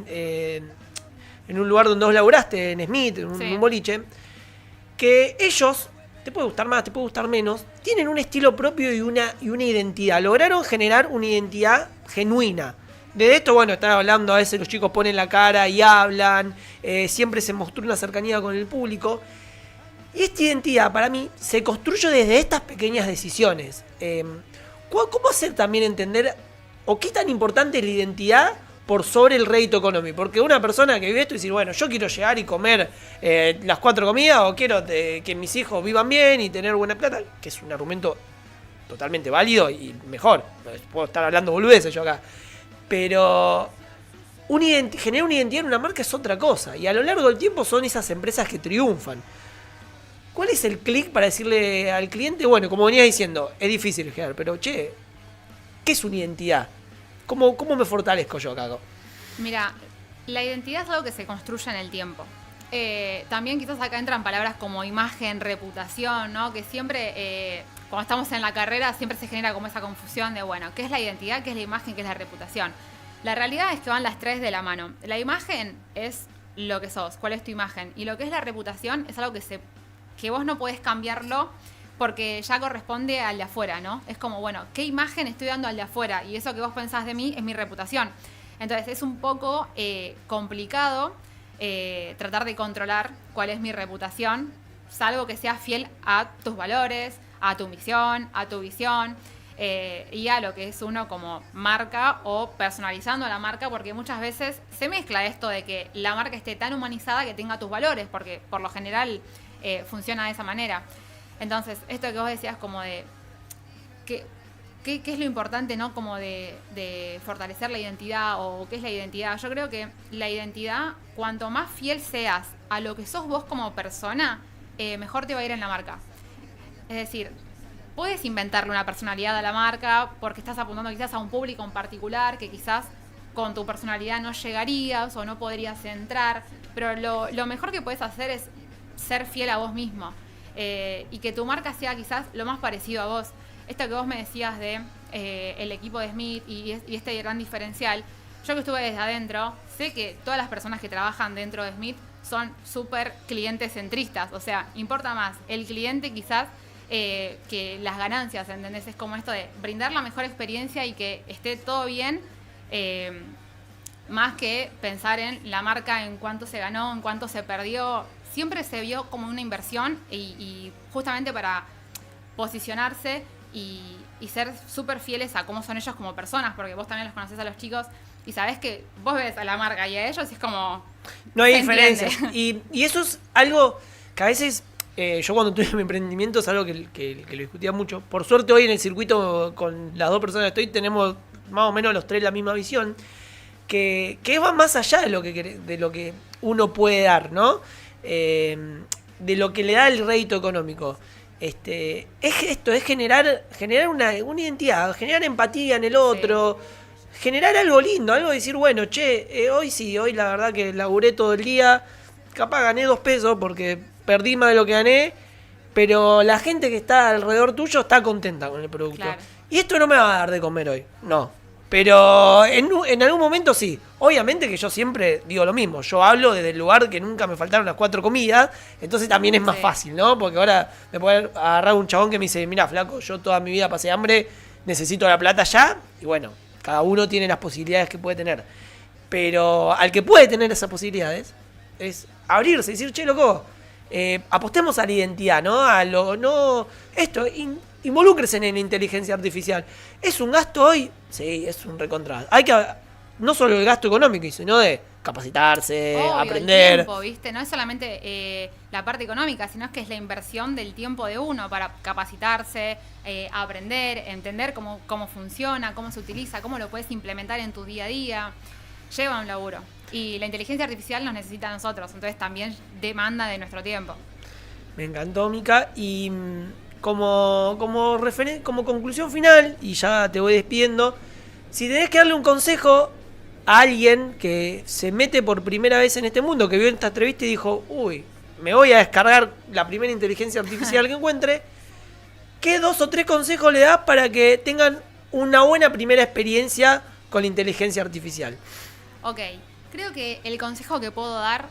A: un lugar donde vos laburaste, en Smith, en un boliche, que ellos, te puede gustar más, te puede gustar menos, tienen un estilo propio y una identidad. Lograron generar una identidad genuina. De esto, bueno, están hablando, a veces los chicos ponen la cara y hablan, siempre se mostró una cercanía con el público. Y esta identidad, para mí, se construye desde estas pequeñas decisiones. ¿Cómo hacer también entender, o qué tan importante es la identidad por sobre el rédito económico? Porque una persona que vive esto y decir, bueno, yo quiero llegar y comer las 4 comidas, o quiero que mis hijos vivan bien y tener buena plata, que es un argumento totalmente válido y mejor. Puedo estar hablando boludeces yo acá. Pero generar una identidad en una marca es otra cosa. Y a lo largo del tiempo son esas empresas que triunfan. ¿Cuál es el clic para decirle al cliente? Bueno, como venía diciendo, es difícil generar, pero che, ¿qué es una identidad? ¿Cómo me fortalezco yo acá?
E: Mira, la identidad es algo que se construye en el tiempo. También quizás acá entran palabras como imagen, reputación, ¿no? Que siempre, cuando estamos en la carrera, siempre se genera como esa confusión de, bueno, ¿qué es la identidad? ¿Qué es la imagen? ¿Qué es la reputación? La realidad es que van las tres de la mano. La imagen es lo que sos, cuál es tu imagen. Y lo que es la reputación es algo que vos no podés cambiarlo porque ya corresponde al de afuera, ¿no? Es como, bueno, ¿qué imagen estoy dando al de afuera? Y eso que vos pensás de mí es mi reputación. Entonces es un poco complicado tratar de controlar cuál es mi reputación, salvo que seas fiel a tus valores, a tu misión, a tu visión y a lo que es uno como marca o personalizando la marca, porque muchas veces se mezcla esto de que la marca esté tan humanizada que tenga tus valores, porque por lo general funciona de esa manera. Entonces, esto que vos decías como de ¿qué es lo importante, no? Como de fortalecer la identidad o qué es la identidad. Yo creo que la identidad, cuanto más fiel seas a lo que sos vos como persona, mejor te va a ir en la marca. Es decir, puedes inventarle una personalidad a la marca porque estás apuntando quizás a un público en particular que quizás con tu personalidad no llegarías o no podrías entrar, pero lo mejor que puedes hacer es ser fiel a vos mismo y que tu marca sea quizás lo más parecido a vos. Esto que vos me decías de el equipo de Smith y este gran diferencial, yo que estuve desde adentro, sé que todas las personas que trabajan dentro de Smith son súper clientes centristas, o sea, importa más el cliente quizás que las ganancias, ¿entendés? Es como esto de brindar la mejor experiencia y que esté todo bien, más que pensar en la marca, en cuánto se ganó, en cuánto se perdió. Siempre se vio como una inversión y justamente para posicionarse y ser súper fieles a cómo son ellos como personas, porque vos también los conocés a los chicos y sabés que vos ves a la marca y a ellos y es como...
A: No hay diferencia. Y eso es algo que a veces, yo cuando tuve mi emprendimiento es algo que lo discutía mucho. Por suerte hoy en el circuito con las 2 personas que estoy tenemos más o menos los 3 la misma visión, que va más allá de lo que uno puede dar, ¿no? De lo que le da el rédito económico. Es generar una identidad, generar empatía en el otro, generar algo lindo, algo de decir, bueno, che, hoy la verdad que laburé todo el día, capaz gané 2 pesos porque perdí más de lo que gané, pero la gente que está alrededor tuyo está contenta con el producto. Claro. Y esto no me va a dar de comer hoy, no. Pero en algún momento sí. Obviamente que yo siempre digo lo mismo. Yo hablo desde el lugar que nunca me faltaron las 4 comidas. Entonces también es más fácil, ¿no? Porque ahora me puede agarrar un chabón que me dice, mirá, flaco, yo toda mi vida pasé hambre, necesito la plata ya. Y bueno, cada uno tiene las posibilidades que puede tener. Pero al que puede tener esas posibilidades es abrirse y decir, che, loco, apostemos a la identidad, ¿no? involúcrense en la inteligencia artificial. ¿Es un gasto hoy? Sí, es un recontra. Hay que, no solo el gasto económico, sino de capacitarse,
E: Obvio,
A: aprender.
E: el tiempo, ¿viste? No es solamente la parte económica, sino que es la inversión del tiempo de uno para capacitarse, aprender, entender cómo funciona, cómo se utiliza, cómo lo puedes implementar en tu día a día. Lleva un laburo. Y la inteligencia artificial nos necesita a nosotros, entonces también demanda de nuestro tiempo.
A: Me encantó, Mica. Y como conclusión final, y ya te voy despidiendo, si tenés que darle un consejo a alguien que se mete por primera vez en este mundo, que vio esta entrevista y dijo, uy, me voy a descargar la primera inteligencia artificial que encuentre, ¿qué 2 o 3 consejos le das para que tengan una buena primera experiencia con la inteligencia artificial?
E: Ok, creo que el consejo que puedo dar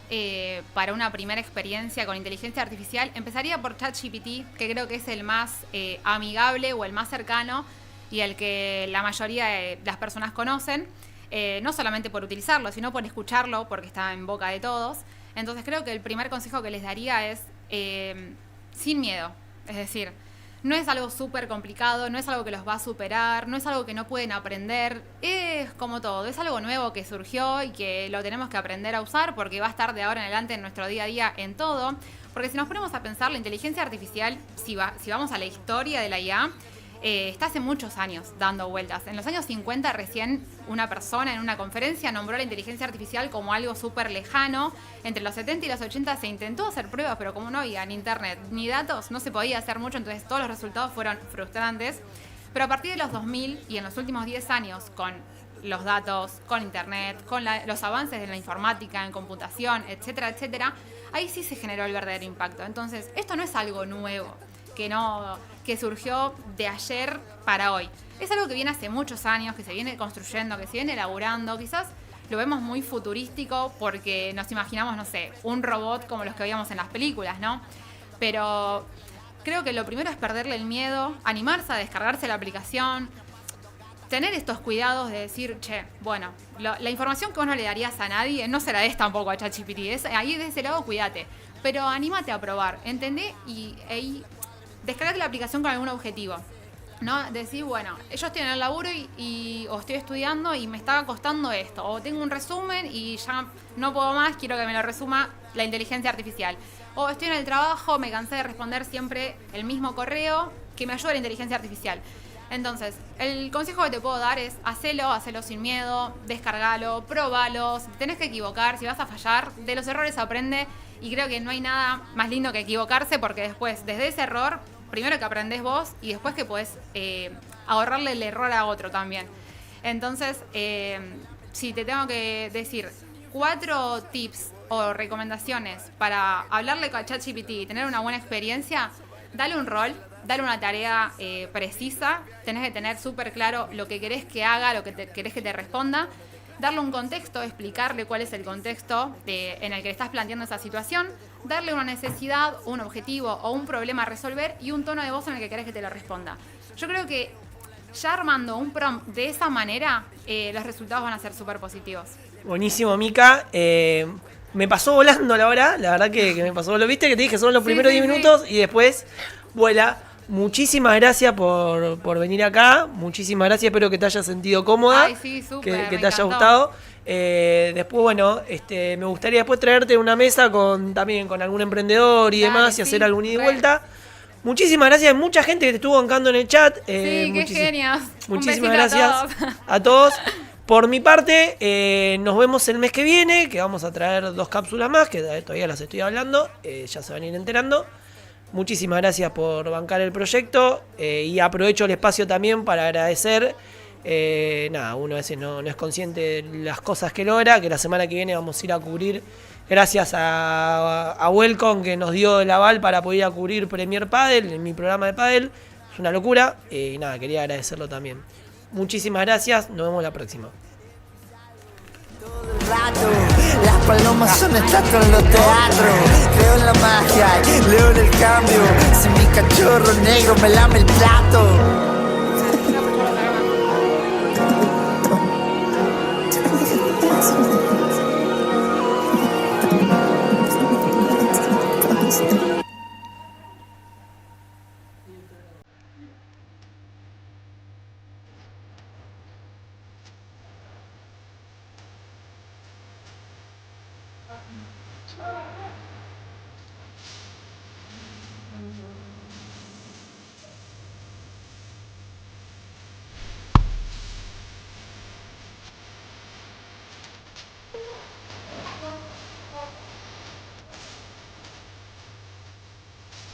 E: para una primera experiencia con inteligencia artificial empezaría por ChatGPT, que creo que es el más amigable o el más cercano y el que la mayoría de las personas conocen. No solamente por utilizarlo, sino por escucharlo, porque está en boca de todos. Entonces creo que el primer consejo que les daría es sin miedo. Es decir, no es algo súper complicado, no es algo que los va a superar, no es algo que no pueden aprender. Es como todo, es algo nuevo que surgió y que lo tenemos que aprender a usar porque va a estar de ahora en adelante en nuestro día a día en todo. Porque si nos ponemos a pensar, la inteligencia artificial, si vamos a la historia de la IA, está hace muchos años dando vueltas. En los años 50 recién una persona en una conferencia nombró la inteligencia artificial como algo súper lejano. Entre los 70 y los 80 se intentó hacer pruebas, pero como no había ni internet ni datos, no se podía hacer mucho, entonces todos los resultados fueron frustrantes. Pero a partir de los 2000 y en los últimos 10 años, con los datos, con internet, con los avances de la informática, en computación, etcétera, etcétera, ahí sí se generó el verdadero impacto. Entonces, esto no es algo nuevo, que surgió de ayer para hoy. Es algo que viene hace muchos años, que se viene construyendo, que se viene elaborando. Quizás lo vemos muy futurístico porque nos imaginamos, no sé, un robot como los que veíamos en las películas, ¿no? Pero creo que lo primero es perderle el miedo, animarse a descargarse la aplicación, tener estos cuidados de decir, che, bueno, la información que vos no le darías a nadie, no se la des tampoco a ChatGPT. Ahí de ese lado, cuídate. Pero anímate a probar, ¿entendés? Y descargate la aplicación con algún objetivo, ¿no? Decir, bueno, yo estoy en el laburo o estoy estudiando y me está costando esto, o tengo un resumen y ya no puedo más, quiero que me lo resuma la inteligencia artificial. O estoy en el trabajo, me cansé de responder siempre el mismo correo, que me ayude la inteligencia artificial. Entonces, el consejo que te puedo dar es hacelo sin miedo, descargalo, probalo, si tenés que equivocar, si vas a fallar, de los errores aprende. Y creo que no hay nada más lindo que equivocarse porque después, desde ese error, primero que aprendés vos y después que podés ahorrarle el error a otro también. Entonces, si te tengo que decir 4 tips o recomendaciones para hablarle con ChatGPT y tener una buena experiencia, dale un rol, dale una tarea precisa, tenés que tener súper claro lo que querés que haga, lo que querés que te responda. Darle un contexto, explicarle cuál es el contexto en el que le estás planteando esa situación, darle una necesidad, un objetivo o un problema a resolver y un tono de voz en el que querés que te lo responda. Yo creo que ya armando un prompt de esa manera, los resultados van a ser súper positivos.
A: Buenísimo, Mica. Me pasó volando la hora, la verdad que me pasó. ¿Lo viste? Que te dije, son los primeros 10 minutos y después vuela. Muchísimas gracias por venir acá. Muchísimas gracias, espero que te hayas sentido cómoda.
E: Ay, sí, súper,
A: que te haya gustado. Después, bueno, me gustaría después traerte una mesa también con algún emprendedor y demás, y hacer algún ida y vuelta. Muchísimas gracias, hay mucha gente que te estuvo bancando en el chat.
E: Sí, qué genios.
A: Muchísimas gracias a todos. Por mi parte, nos vemos el mes que viene, que vamos a traer 2 cápsulas más, que todavía las estoy hablando, ya se van a ir enterando. Muchísimas gracias por bancar el proyecto y aprovecho el espacio también para agradecer. Uno a veces no es consciente de las cosas que logra, que la semana que viene vamos a ir a cubrir, gracias a Welcome, que nos dio el aval para poder ir a cubrir Premier Padel en mi programa de Padel. Es una locura. Quería agradecerlo también. Muchísimas gracias, nos vemos la próxima.
B: Las palomas son estatuas en los teatros. Creo en la magia, leo en el cambio. Si mi cachorro negro me lame el plato.